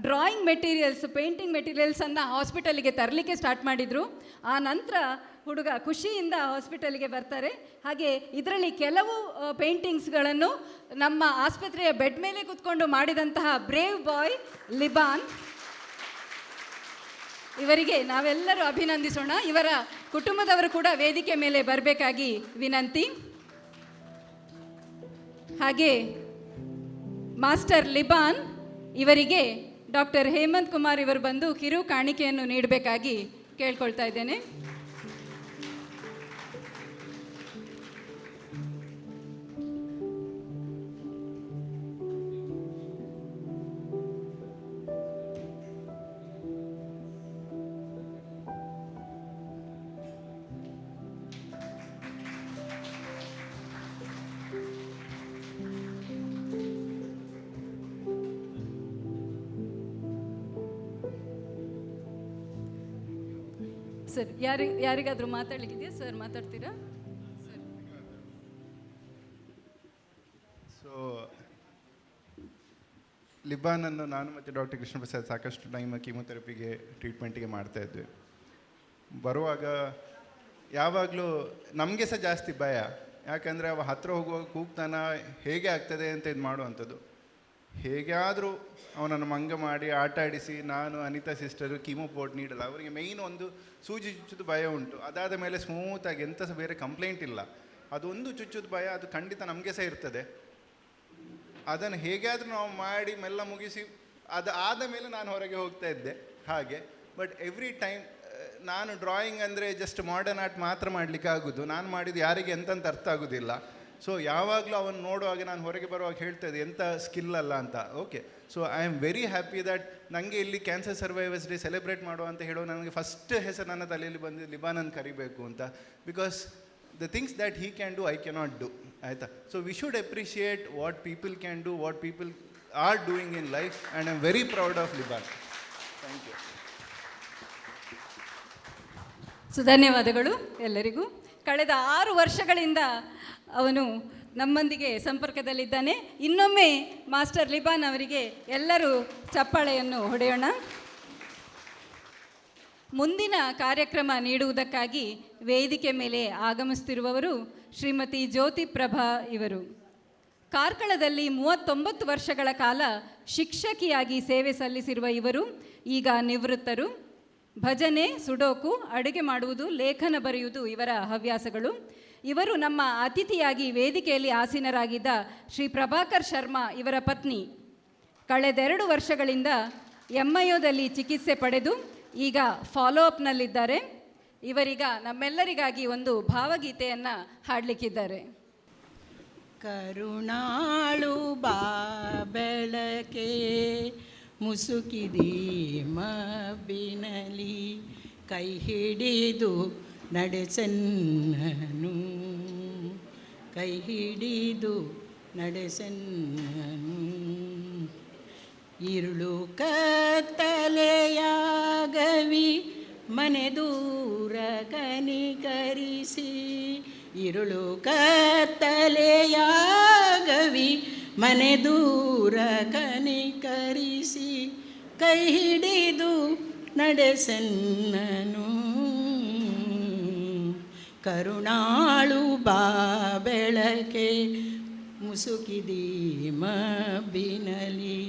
ಡ್ರಾಯಿಂಗ್ ಮೆಟೀರಿಯಲ್ಸ್, ಪೇಂಟಿಂಗ್ ಮೆಟೀರಿಯಲ್ಸನ್ನು ಹಾಸ್ಪಿಟಲಿಗೆ ತರಲಿಕ್ಕೆ ಸ್ಟಾರ್ಟ್ ಮಾಡಿದರು. ಆ ನಂತರ ಹುಡುಗ ಖುಷಿಯಿಂದ ಹಾಸ್ಪಿಟಲ್ಗೆ ಬರ್ತಾರೆ. ಹಾಗೆ ಇದರಲ್ಲಿ ಕೆಲವು ಪೇಂಟಿಂಗ್ಸ್ಗಳನ್ನು ನಮ್ಮ ಆಸ್ಪತ್ರೆಯ ಬೆಡ್ ಮೇಲೆ ಕೂತ್ಕೊಂಡು ಮಾಡಿದಂತಹ ಬ್ರೇವ್ ಬಾಯ್ ಲಿಬಾನ್, ಇವರಿಗೆ ನಾವೆಲ್ಲರೂ ಅಭಿನಂದಿಸೋಣ. ಇವರ ಕುಟುಂಬದವರು ಕೂಡ ವೇದಿಕೆ ಮೇಲೆ ಬರಬೇಕಾಗಿ ವಿನಂತಿ. ಹಾಗೆ ಮಾಸ್ಟರ್ ಲಿಬಾನ್ ಇವರಿಗೆ ಡಾಕ್ಟರ್ ಹೇಮಂತ್ ಕುಮಾರ್ ಇವರು ಬಂದು ಕಿರು ಕಾಣಿಕೆಯನ್ನು ನೀಡಬೇಕಾಗಿ ಕೇಳ್ಕೊಳ್ತಾ ಇದ್ದೇನೆ. ಸರ್, ಯಾರಿಗಾದರೂ ಮಾತಾಡಲಿಕ್ಕಿದೆಯಾ? ಸರ್ ಮಾತಾಡ್ತೀರಾ? ಸೊ ಲಿಬಾನನ್ನು ನಾನು ಮತ್ತು ಡಾಕ್ಟರ್ ಕೃಷ್ಣ ಪ್ರಸಾದ್ ಸಾಕಷ್ಟು ಟೈಮ್ ಕೀಮೊಥೆರಪಿಗೆ ಟ್ರೀಟ್ಮೆಂಟಿಗೆ ಮಾಡ್ತಾ ಇದ್ವಿ. ಬರುವಾಗ ಯಾವಾಗಲೂ ನಮಗೆ ಸಹ ಜಾಸ್ತಿ ಭಯ. ಯಾಕಂದರೆ ಅವ ಹತ್ತಿರ ಹೋಗುವಾಗ ಕೂಗ್ತಾನ, ಹೇಗೆ ಆಗ್ತದೆ ಅಂತ ಇದು ಮಾಡುವಂಥದ್ದು. ಹೇಗೆ ಆದರೂ ಅವನನ್ನು ಮಂಗ ಮಾಡಿ ಆಟ ಆಡಿಸಿ ನಾನು ಅನಿತಾ ಸಿಸ್ಟರು ಕೀಮೋಪೋರ್ಟ್ ನೀಡಲ್ಲ. ಅವರಿಗೆ ಮೇಯ್ನ್ ಒಂದು ಸೂಜಿ ಚುಚ್ಚೋದು ಭಯ ಉಂಟು. ಅದಾದ ಮೇಲೆ ಸ್ಮೂತಾಗಿ ಎಂಥ ಸಹ ಬೇರೆ ಕಂಪ್ಲೇಂಟ್ ಇಲ್ಲ. ಅದೊಂದು ಚುಚ್ಚೋದು ಭಯ, ಅದು ಖಂಡಿತ ನಮಗೆ ಸಹ ಇರ್ತದೆ. ಅದನ್ನು ಹೇಗಾದರೂ ನಾವು ಮಾಡಿ ಮೆಲ್ಲ ಮುಗಿಸಿ ಅದು ಆದ ಮೇಲೆ ನಾನು ಹೊರಗೆ ಹೋಗ್ತಾ ಇದ್ದೆ ಹಾಗೆ. ಬಟ್ ಎವ್ರಿ ಟೈಮ್ ನಾನು ಡ್ರಾಯಿಂಗ್ ಅಂದರೆ ಜಸ್ಟ್ ಮಾಡರ್ನ್ ಆರ್ಟ್ ಮಾತ್ರ ಮಾಡಲಿಕ್ಕೆ ಆಗೋದು. ನಾನು ಮಾಡಿದ್ದು ಯಾರಿಗೆ ಎಂತಂತ ಅರ್ಥ ಆಗೋದಿಲ್ಲ. ಸೊ ಯಾವಾಗಲೂ ಅವನು ನೋಡುವಾಗ ನಾನು ಹೊರಗೆ ಬರುವಾಗ ಹೇಳ್ತಾ ಇದ್ದೆ ಎಂಥ ಸ್ಕಿಲ್ ಅಲ್ಲ ಅಂತ. Okay, so I am very happy that ನನಗೆ ಇಲ್ಲಿ ಕ್ಯಾನ್ಸರ್ ಸರ್ವೈವರ್ಸ್ ಡೇ ಸೆಲೆಬ್ರೇಟ್ ಮಾಡುವ ಅಂತ ಹೇಳೋ ನನಗೆ ಫಸ್ಟ್ ಹೆಸರು ನನ್ನ ತಲೆಯಲ್ಲಿ ಬಂದಿದ್ದು ಲಿಬಾನನ್ ಕರಿಬೇಕು ಅಂತ. Because the things that he can do I cannot do, ಆಯಿತಾ. So we should appreciate what people can do, what people are doing in life, and I am very proud of Liban. Thank you. So ಧನ್ಯವಾದಗಳು ಎಲ್ಲರಿಗೂ. ಕಳೆದ 6 ವರ್ಷಗಳಿಂದ ಅವನು ನಮ್ಮೊಂದಿಗೆ ಸಂಪರ್ಕದಲ್ಲಿದ್ದಾನೆ. ಇನ್ನೊಮ್ಮೆ master Liban ಅವರಿಗೆ ಎಲ್ಲರೂ ಚಪ್ಪಾಳೆಯನ್ನು ಹೊಡೆಯೋಣ. ಮುಂದಿನ ಕಾರ್ಯಕ್ರಮ ನೀಡುವುದಕ್ಕಾಗಿ ವೇದಿಕೆ ಮೇಲೆ ಆಗಮಿಸುತ್ತಿರುವವರು ಶ್ರೀಮತಿ ಜ್ಯೋತಿ ಪ್ರಭಾ ಇವರು. ಕಾರ್ಕಳದಲ್ಲಿ 39 ವರ್ಷಗಳ ಕಾಲ ಶಿಕ್ಷಕಿಯಾಗಿ ಸೇವೆ ಸಲ್ಲಿಸಿರುವ ಇವರು ಈಗ ನಿವೃತ್ತರು. ಭಜನೆ, ಸುಡೋಕು, ಅಡುಗೆ ಮಾಡುವುದು, ಲೇಖನ ಬರೆಯುವುದು ಇವರ ಹವ್ಯಾಸಗಳು. ಇವರು ನಮ್ಮ ಅತಿಥಿಯಾಗಿ ವೇದಿಕೆಯಲ್ಲಿ ಆಸೀನರಾಗಿದ್ದ ಶ್ರೀ ಪ್ರಭಾಕರ್ ಶರ್ಮಾ ಇವರ ಪತ್ನಿ. ಕಳೆದ 2 ವರ್ಷಗಳಿಂದ MIOದಲ್ಲಿ ಚಿಕಿತ್ಸೆ ಪಡೆದು ಈಗ ಫಾಲೋ ಅಪ್ನಲ್ಲಿದ್ದಾರೆ. ಇವರೀಗ ನಮ್ಮೆಲ್ಲರಿಗಾಗಿ ಒಂದು ಭಾವಗೀತೆಯನ್ನು ಹಾಡಲಿಕ್ಕಿದ್ದಾರೆ. ಕರುಣಾಳು ಬಾ ಬೆಳಕೆ ಮುಸುಕಿದಿ ಮಬ್ಬಿನಲಿ, ಕೈ ಹಿಡಿದು ನಡೆಸನ್ನನು, ಕೈ ಹಿಡಿದು ನಡೆಸನ್ನನು. ഇരുಳು ಕತ್ತಲೆಯಾಗವಿ ಮನೆ ದೂರ ಕನಿಕರಿಸಿ, ഇരുಳು ಕತ್ತಲೆಯಾಗವಿ ಮನೆ ದೂರ ಕನಿಕರಿಸಿ, ಕೈ ಹಿಡಿದು ನಡೆಸನ್ನನು. ಕರುಣಾಳು ಬಾ ಬೆಳಕೆ ಮುಸುಕಿದಿ ಮಬ್ಬಿನಲಿ,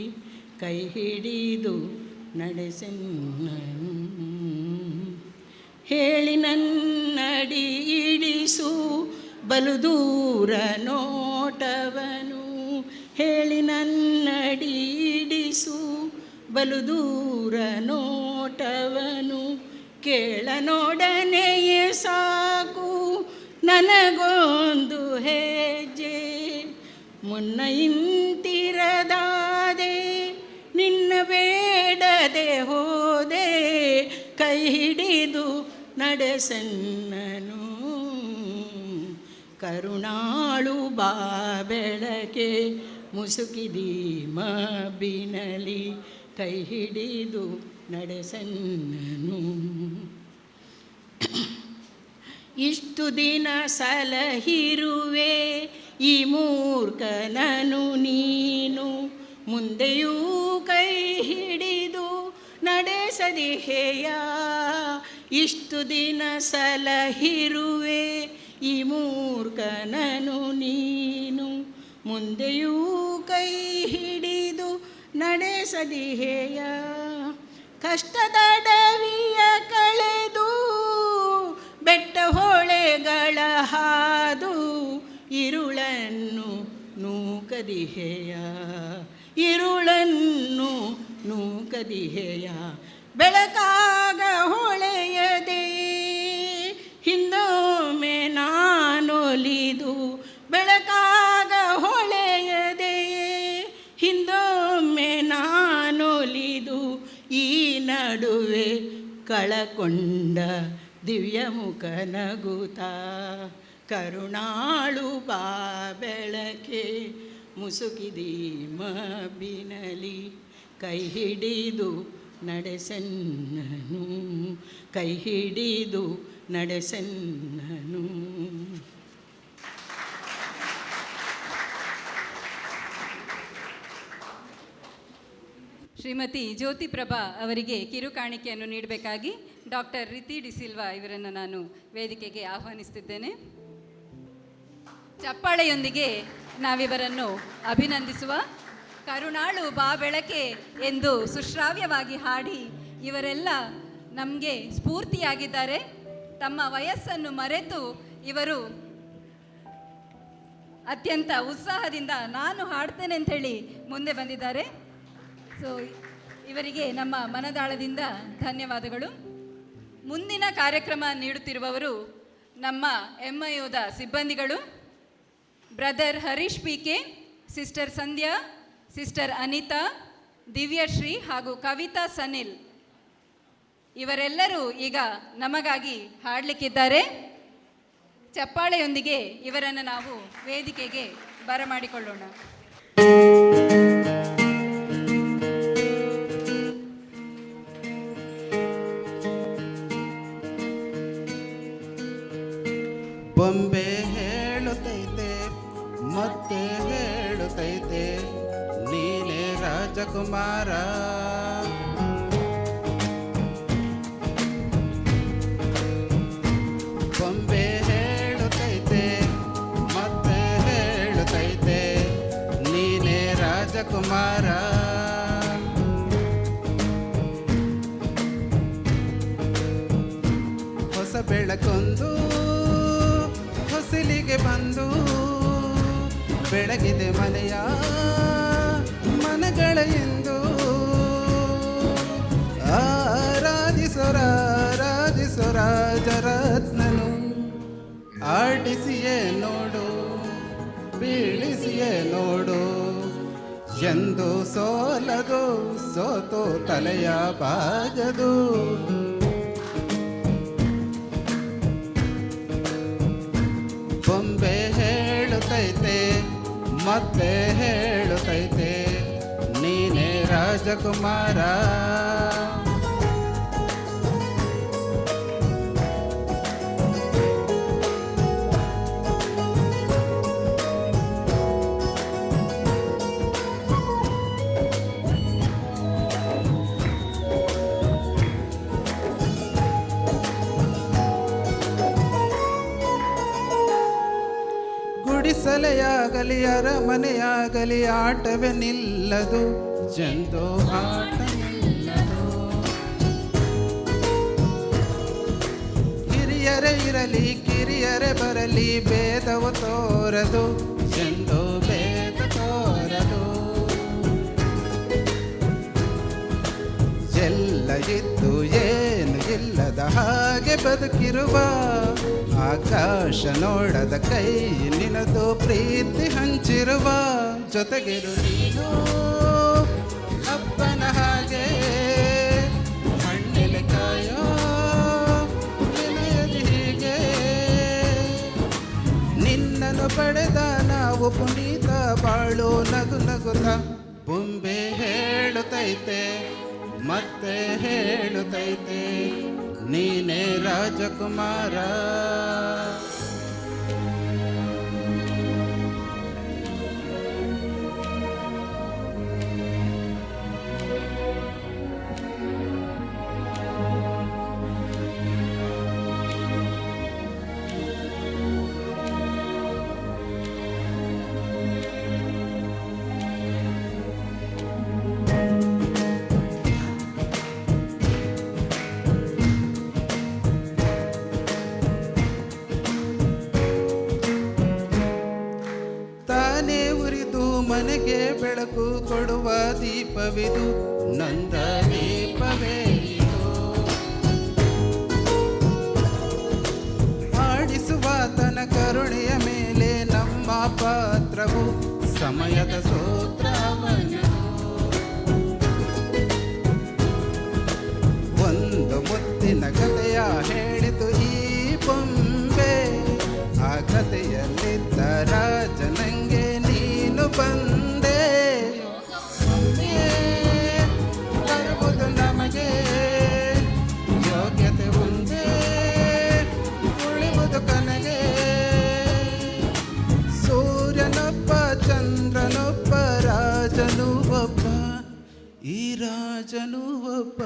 ಕೈ ಹಿಡಿದು ನಡೆಸನ್ನನು. ಹೇಳಿ ನನ್ನಡಿ ಇಡಿಸು ಬಲು ದೂರ ನೋಟವನು, ಹೇಳಿ ನನ್ನಡಿ ಇಡಿಸು ಬಲು ದೂರ ನೋಟವನು. ಕೇಳನೊಡನೆಯೇ ಸಾಕು ನನಗೊಂದು ಹೆಜ್ಜೆ, ಮುನ್ನ ಇಂತಿರದಾದೆ ನಿನ್ನ ಬೇಡದೆ ಹೋದೆ, ಕೈ ಹಿಡಿದು ನಡೆಸನ್ನನು. ಕರುಣಾಳು ಬಾ ಬೆಳಕೆ ಮುಸುಕಿದಿ ಮಬ್ಬಿನಲಿ, ಕೈ ಹಿಡಿದು ನಡೆಸನ್ನನು. ಇಷ್ಟು ದಿನ ಸಲಹಿರುವೆ ಈ ಮೂರ್ಖನನು ನೀನು, ಮುಂದೆಯೂ ಕೈ ಹಿಡಿದು ನಡೆಸದಿಹೆಯ. ಇಷ್ಟು ದಿನ ಸಲಹಿರುವೆ ಈ ಮೂರ್ಖನನು ನೀನು, ಮುಂದೆಯೂ ಕೈ ಹಿಡಿದು ನಡೆಸದಿಹೆಯ. ಕಷ್ಟದಡವಿಯ ಕಳೆದು ಬೆಟ್ಟ ಹೊಳೆಗಳ ಹಾದು, ഇരുಳನ್ನು ನೂಕದಿಹೆಯ, ഇരുಳನ್ನು ನೂಕದಿಹೆಯ. ಬೆಳಕಾಗ ಹೊಳೆಯದೆ ಹಿಂದೊಮ್ಮೆ ನಾನೊಲಿದು, ಬೆಳಕಾಗ ಹೊಳೆಯದೆಯೇ ಹಿಂದೊಮ್ಮೆ ನಾನೊಲಿದು, ಈ ನಡುವೆ ಕಳಕೊಂಡ ದಿವ್ಯ ಮುಖ ನಗುತ್ತ. ಕರುಣಾಳು ಬಾ ಬೆಳಕೆ ಮುಸುಕಿದಿ ಮಬ್ಬಿನಲಿ, ಕೈ ಹಿಡಿದು ನಡೆಸನ್ನನು, ಕೈ ಹಿಡಿದು ನಡೆಸನ್ನನು. ಶ್ರೀಮತಿ ಜ್ಯೋತಿ ಪ್ರಭಾ ಅವರಿಗೆ ಕಿರುಕಾಣಿಕೆಯನ್ನು ನೀಡಬೇಕಾಗಿ ಡಾಕ್ಟರ್ ರಿತಿ ಡಿಸಿಲ್ವಾ ಇವರನ್ನು ನಾನು ವೇದಿಕೆಗೆ ಆಹ್ವಾನಿಸುತ್ತಿದ್ದೇನೆ. ಚಪ್ಪಾಳೆಯೊಂದಿಗೆ ನಾವಿವರನ್ನು ಅಭಿನಂದಿಸುವ. ಕರುಣಾಳು ಬಾ ಬೆಳಕೆ ಎಂದು ಸುಶ್ರಾವ್ಯವಾಗಿ ಹಾಡಿ ಇವರೆಲ್ಲ ನಮಗೆ ಸ್ಫೂರ್ತಿಯಾಗಿದ್ದಾರೆ. ತಮ್ಮ ವಯಸ್ಸನ್ನು ಮರೆತು ಇವರು ಅತ್ಯಂತ ಉತ್ಸಾಹದಿಂದ ನಾನು ಹಾಡ್ತೇನೆ ಅಂಥೇಳಿ ಮುಂದೆ ಬಂದಿದ್ದಾರೆ. ಸೊ ಇವರಿಗೆ ನಮ್ಮ ಮನದಾಳದಿಂದ ಧನ್ಯವಾದಗಳು. ಮುಂದಿನ ಕಾರ್ಯಕ್ರಮ ನೀಡುತ್ತಿರುವವರು ನಮ್ಮ MIOದ ಸಿಬ್ಬಂದಿಗಳು. ಬ್ರದರ್ ಹರೀಶ್ PK, ಸಿಸ್ಟರ್ ಸಂಧ್ಯಾ, ಸಿಸ್ಟರ್ ಅನಿತಾ, ದಿವ್ಯಶ್ರೀ ಹಾಗೂ ಕವಿತಾ ಸನಿಲ್ ಇವರೆಲ್ಲರೂ ಈಗ ನಮಗಾಗಿ ಹಾಡಲಿಕ್ಕಿದ್ದಾರೆ. ಚಪ್ಪಾಳೆಯೊಂದಿಗೆ ಇವರನ್ನು ನಾವು ವೇದಿಕೆಗೆ ಬರಮಾಡಿಕೊಳ್ಳೋಣ. ಬೊಂಬೆ ಹೇಳುತ್ತೈತೆ ಮತ್ತೆ ಹೇಳುತ್ತೈತೆ ನೀನೇ ರಾಜಕುಮಾರ. ಬೊಂಬೆ ಹೇಳುತ್ತೈತೆ ಮತ್ತೆ ಹೇಳುತ್ತೈತೆ ನೀನೇ ರಾಜಕುಮಾರ. ಹೊಸ ಬೆಳಕೊಂದು ಹೊಸಲಿಗೆ ಬಂದು ಬೆಳಗಿದೆ ಮನೆಯ ಮನಗಳ ಎಂದು ಆರಾಧಿಸೋ ರಾಜರತ್ನನು. ಆಡಿಸಿಯೇ ನೋಡು ಬೀಳಿಸಿಯೇ ನೋಡು ಎಂದು ಸೋಲದು ಸೋತು ತಲೆಯ ಬಾಗದು. ಬೊಂಬೆ ಹೇಳುತ್ತೈತೆ ಮತ್ತೆ ಹೇಳುತ್ತೈತೆ ನೀನೇ ರಾಜಕುಮಾರ. ಗುಡಿಸಲೆಯಾಗಲಿ ಅರಮನೆಯಾಗಲಿ ಆಟವೇ ನಿಲ್ಲದು ಜಂದು ಆಟ ನಿಲ್ಲದು. ಹಿರಿಯರೇ ಇರಲಿ ಕಿರಿಯರೇ ಬರಲಿ ಭೇದವು ತೋರದು ಜಂದು ಭೇದ ತೋರದು. ಎಲ್ಲ ಇದ್ದು ಏನು ಇಲ್ಲದ ಹಾಗೆ ಬದುಕಿರುವ ಆಕಾಶ ನೋಡದ ಕೈ ನಿನದು ಪ್ರೀತಿ ಹಂಚಿರುವ. ಜೊತೆಗಿರು ನೀನು ಅಪ್ಪನ ಹಾಗೆ ಹಣ್ಣೆಲೆ ಕಾಯೋ ವಿನಯದಿ ಹೀಗೆ. ನಿನ್ನನ್ನು ಪಡೆದ ನಾವು ಪುನೀತ ಬಾಳು ನಗು ನಗುತ್ತ. ಬೊಂಬೆ ಹೇಳುತ್ತೈತೆ ಮತ್ತೆ ಹೇಳುತ್ತೈತೆ ನೀನೇ ರಾಜಕುಮಾರ. ಮನೆಗೆ ಬೆಳಕು ಕೊಡುವ ದೀಪವಿದು ನಂದ ದೀಪವೇ ಇದು. ಆಡಿಸುವ ತನ ಕರುಣೆಯ ಮೇಲೆ ನಮ್ಮ ಪಾತ್ರವು ಸಮಯದ ಸೂತ್ರವನು. ಒಂದು ಮುತ್ತಿನ ಕಥೆಯ ಹೇಳಿತು ಈ ಬೊಂಬೆ. ಆ ಕಥೆಯಲ್ಲಿದ್ದ ರಾಜನಂಗೆ ನೀನು ಬಂದೆ. ಬರುವುದು ನಮಗೆ ಯೋಗ್ಯತೆ ಒಂದೇ ಉಳಿವುದು ಕನಗೆ. ಸೂರ್ಯನೊಬ್ಬ ಚಂದ್ರನೊಬ್ಬ ರಾಜನು ಒಬ್ಬ ಈ ರಾಜನು ಒಬ್ಬ.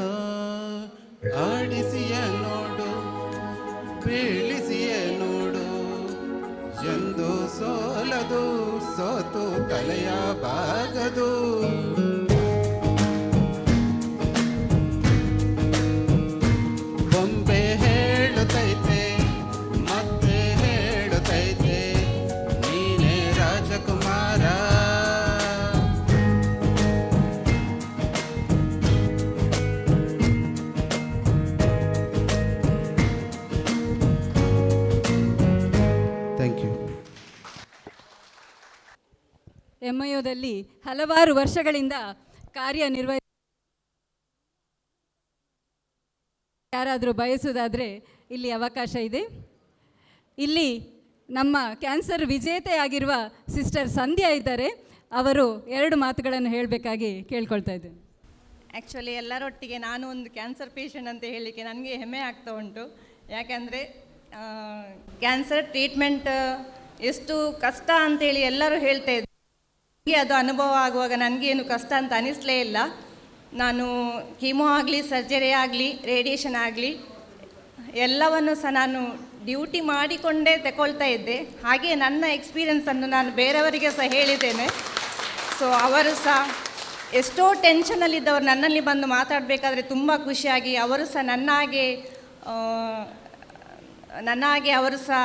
ಆಡಿಸಿಯ ನೋಡು ಬೀಳಿಸಿಯ ನೋಡು ಎಂದು ಸೋಲದು ಸೋತು ತಲೆಯ ಬಾಗದು. ಬೊಂಬೆ ಹೇಳುತ್ತೈತೆ ಮತ್ತೆ ಹೇಳುತ್ತೈತೆ ನೀನೇ ರಾಜಕುಮಾರ. Thank you. MIOದಲ್ಲಿ ಹಲವಾರು ವರ್ಷಗಳಿಂದ ಕಾರ್ಯನಿರ್ವಹಿಸಿ ಯಾರಾದರೂ ಬಯಸುವುದಾದರೆ ಇಲ್ಲಿ ಅವಕಾಶ ಇದೆ. ಇಲ್ಲಿ ನಮ್ಮ ಕ್ಯಾನ್ಸರ್ ವಿಜೇತೆಯಾಗಿರುವ ಸಿಸ್ಟರ್ ಸಂಧ್ಯಾ ಇದ್ದಾರೆ. ಅವರು 2 ಮಾತುಗಳನ್ನು ಹೇಳಬೇಕಾಗಿ ಕೇಳ್ಕೊಳ್ತಾ ಇದ್ದೇನೆ. ಆ್ಯಕ್ಚುಲಿ ಎಲ್ಲರೊಟ್ಟಿಗೆ ನಾನು ಒಂದು ಕ್ಯಾನ್ಸರ್ ಪೇಷಂಟ್ ಅಂತ ಹೇಳಲಿಕ್ಕೆ ನನಗೆ ಹೆಮ್ಮೆ ಆಗ್ತಾ ಉಂಟು. ಯಾಕೆಂದರೆ ಕ್ಯಾನ್ಸರ್ ಟ್ರೀಟ್ಮೆಂಟ್ ಎಷ್ಟು ಕಷ್ಟ ಅಂತೇಳಿ ಎಲ್ಲರೂ ಹೇಳ್ತಾ ಇದ್ದಾರೆ. ನನಗೆ ಅದು ಅನುಭವ ಆಗುವಾಗ ನನಗೇನು ಕಷ್ಟ ಅಂತ ಅನ್ನಿಸ್ಲೇ ಇಲ್ಲ. ನಾನು ಕೀಮೋ ಆಗಲಿ, ಸರ್ಜರಿ ಆಗಲಿ, ರೇಡಿಯೇಷನ್ ಆಗಲಿ ಎಲ್ಲವನ್ನು ಸಹ ನಾನು ಡ್ಯೂಟಿ ಮಾಡಿಕೊಂಡೇ ತಗೊಳ್ತಾ ಇದ್ದೆ. ಹಾಗೆ ನನ್ನ ಎಕ್ಸ್ಪೀರಿಯನ್ಸನ್ನು ನಾನು ಬೇರೆಯವರಿಗೆ ಸಹ ಹೇಳಿದ್ದೇನೆ. ಸೊ ಅವರು ಸಹ ಎಷ್ಟೋ ಟೆನ್ಷನಲ್ಲಿದ್ದವರು ನನ್ನಲ್ಲಿ ಬಂದು ಮಾತಾಡಬೇಕಾದ್ರೆ ತುಂಬ ಖುಷಿಯಾಗಿ ಅವರು ಸಹ ನನ್ನ ಹಾಗೆ ಅವರು ಸಹ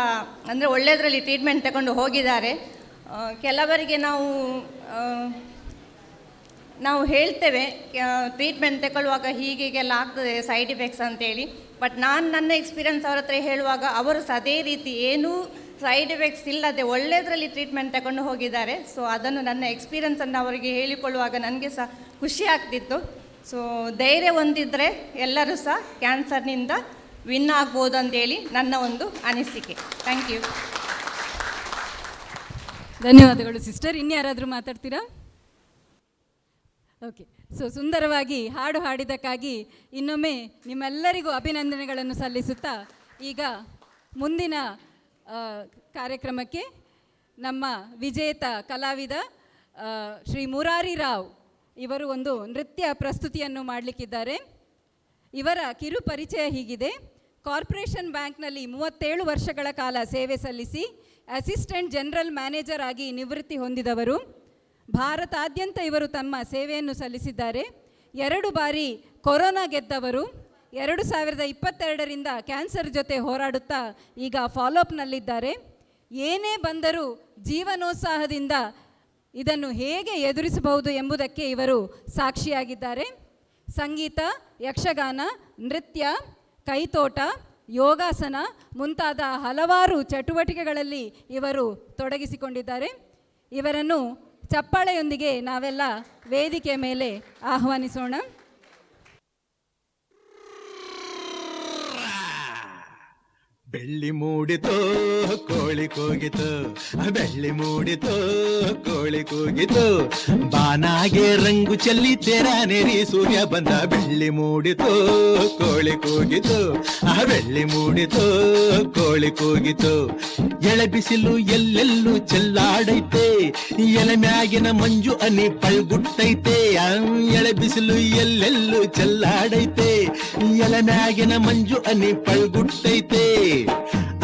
ಅಂದರೆ ಒಳ್ಳೆಯದರಲ್ಲಿ ಟ್ರೀಟ್ಮೆಂಟ್ ತಗೊಂಡು ಹೋಗಿದ್ದಾರೆ. ಕೆಲವರಿಗೆ ನಾವು ಹೇಳ್ತೇವೆ ಟ್ರೀಟ್ಮೆಂಟ್ ತಗೊಳ್ಳುವಾಗ ಹೀಗೆಲ್ಲ ಆಗ್ತದೆ ಸೈಡ್ ಎಫೆಕ್ಟ್ಸ್ ಅಂತೇಳಿ. ಬಟ್ ನಾನು ನನ್ನ ಎಕ್ಸ್ಪೀರಿಯನ್ಸ್ ಅವ್ರ ಹತ್ರ ಹೇಳುವಾಗ ಅವರು ಸಹ ಅದೇ ರೀತಿ ಏನೂ ಸೈಡ್ ಎಫೆಕ್ಟ್ಸ್ ಇಲ್ಲದೆ ಒಳ್ಳೆಯದರಲ್ಲಿ ಟ್ರೀಟ್ಮೆಂಟ್ ತಗೊಂಡು ಹೋಗಿದ್ದಾರೆ. ಸೊ ಅದನ್ನು ನನ್ನ ಎಕ್ಸ್ಪೀರಿಯನ್ಸನ್ನು ಅವರಿಗೆ ಹೇಳಿಕೊಳ್ಳುವಾಗ ನನಗೆ ಸಹ ಖುಷಿ ಆಗ್ತಿತ್ತು. ಸೊ ಧೈರ್ಯ ಹೊಂದಿದ್ರೆ ಎಲ್ಲರೂ ಸಹ ಕ್ಯಾನ್ಸರ್ನಿಂದ ವಿನ್ ಆಗ್ಬೋದು ಅಂತೇಳಿ ನನ್ನ ಒಂದು ಅನಿಸಿಕೆ. Thank you. ಧನ್ಯವಾದಗಳು ಸಿಸ್ಟರ್. ಇನ್ಯಾರಾದರೂ ಮಾತಾಡ್ತೀರಾ? ಓಕೆ. ಸೊ ಸುಂದರವಾಗಿ ಹಾಡು ಹಾಡಿದ್ದಕ್ಕಾಗಿ ಇನ್ನೊಮ್ಮೆ ನಿಮ್ಮೆಲ್ಲರಿಗೂ ಅಭಿನಂದನೆಗಳನ್ನು ಸಲ್ಲಿಸುತ್ತಾ ಈಗ ಮುಂದಿನ ಕಾರ್ಯಕ್ರಮಕ್ಕೆ ನಮ್ಮ ವಿಜೇತ ಕಲಾವಿದ ಶ್ರೀ ಮುರಾರಿ ರಾವ್ ಇವರು ಒಂದು ನೃತ್ಯ ಪ್ರಸ್ತುತಿಯನ್ನು ಮಾಡಲಿಕ್ಕಿದ್ದಾರೆ. ಇವರ ಕಿರು ಪರಿಚಯ ಹೀಗಿದೆ. ಕಾರ್ಪೊರೇಷನ್ ಬ್ಯಾಂಕ್ನಲ್ಲಿ 37 ವರ್ಷಗಳ ಕಾಲ ಸೇವೆ ಸಲ್ಲಿಸಿ ಅಸಿಸ್ಟೆಂಟ್ ಜನರಲ್ ಮ್ಯಾನೇಜರ್ ಆಗಿ ನಿವೃತ್ತಿ ಹೊಂದಿದವರು. ಭಾರತಾದ್ಯಂತ ಇವರು ತಮ್ಮ ಸೇವೆಯನ್ನು ಸಲ್ಲಿಸಿದ್ದಾರೆ. 2 ಬಾರಿ ಕೊರೋನಾ ಗೆದ್ದವರು. 2022ರಿಂದ ಕ್ಯಾನ್ಸರ್ ಜೊತೆ ಹೋರಾಡುತ್ತಾ ಈಗ ಫಾಲೋಅಪ್ನಲ್ಲಿದ್ದಾರೆ. ಏನೇ ಬಂದರೂ ಜೀವನೋತ್ಸಾಹದಿಂದ ಇದನ್ನು ಹೇಗೆ ಎದುರಿಸಬಹುದು ಎಂಬುದಕ್ಕೆ ಇವರು ಸಾಕ್ಷಿಯಾಗಿದ್ದಾರೆ. ಸಂಗೀತ, ಯಕ್ಷಗಾನ, ನೃತ್ಯ, ಕೈತೋಟ, ಯೋಗಾಸನ ಮುಂತಾದ ಹಲವಾರು ಚಟುವಟಿಕೆಗಳಲ್ಲಿ ಇವರು ತೊಡಗಿಸಿಕೊಂಡಿದ್ದಾರೆ. ಇವರನ್ನು ಚಪ್ಪಾಳೆಯೊಂದಿಗೆ ನಾವೆಲ್ಲ ವೇದಿಕೆಯ ಮೇಲೆ ಆಹ್ವಾನಿಸೋಣ. ಬೆಳ್ಳಿ ಮೂಡಿತೋ ಕೋಳಿ ಕೂಗಿತು, ಬೆಳ್ಳಿ ಮೂಡಿತೋ ಕೋಳಿ ಕೂಗಿತು, ಬಾನಾಗೆ ರಂಗು ಚೆಲ್ಲಿ ತೆರಾನೆರಿ ಸೂರ್ಯ ಬಂದ. ಬೆಳ್ಳಿ ಮೂಡಿತೋ ಕೋಳಿ ಕೂಗಿತು, ಬೆಳ್ಳಿ ಮೂಡಿತೋ ಕೋಳಿ ಕೂಗಿತು. ಎಳೆ ಬಿಸಿಲು ಎಲ್ಲೆಲ್ಲೂ ಚೆಲ್ಲಾಡೈತೆ, ಎಲೆ ಮ್ಯಾಗಿನ ಮಂಜು ಹನಿ ಪಳ್ಗುಟ್ಟೈತೆ. ಎಳೆ ಬಿಸಿಲು ಎಲ್ಲೆಲ್ಲೂ ಚೆಲ್ಲಾಡೈತೆ, ಎಲೆ ಮ್ಯಾಗಿನ ಮಂಜು ಹನಿ ಪಳ್ಗುಟ್ಟೈತೆ.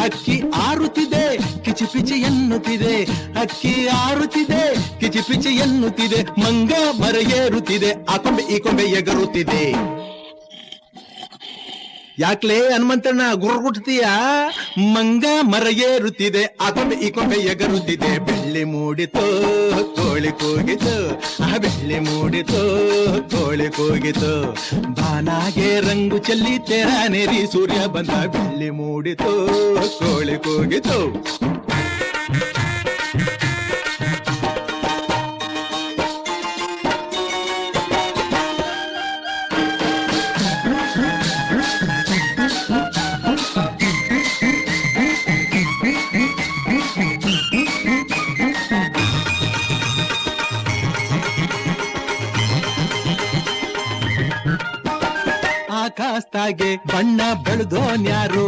ಅಕ್ಕಿ ಆರುತ್ತಿದೆ, ಕಿಚಿಪಿಚಿ ಎನ್ನುತ್ತಿದೆ, ಅಕ್ಕಿ ಆರುತ್ತಿದೆ, ಕಿಚಿಪಿಚಿ ಎನ್ನುತ್ತಿದೆ. ಮಂಗ ಮರ ಏರುತ್ತಿದೆ, ಆ ಕೊಂಬೆ ಈ ಕೊಂಬೆ ಎಗರುತ್ತಿದೆ. ಯಾಕ್ಲೇ ಹನುಮಂತಣ್ಣ ಗುರುಗುಟ್ತೀಯ? ಮಂಗ ಮರ ಏರುತ್ತಿದೆ, ಆ ಕೊಂಬೆ ಈ ಕೊಂಬೆ ಎಗರುತ್ತಿದೆ. ಬೆಳ್ಳಿ ಮೂಡಿತೋ ಕೋಳಿ ಕೂಗಿತು, ಬೆಳ್ಳಿ ಮೂಡಿತೋ ಕೋಳಿ ಕೂಗಿತು, ಬಾನಾಗೆ ರಂಗು ಚೆಲ್ಲಿ ತೆರಾನೆರಿ ಸೂರ್ಯ ಬಂದ. ಬೆಳ್ಳಿ ಮೂಡಿತೋ ಕೋಳಿ ಕೂಗಿತು. ಆಕಾಶದಾಗೆ ಬಣ್ಣ ಬೆಳೆದೋನ್ಯಾರು,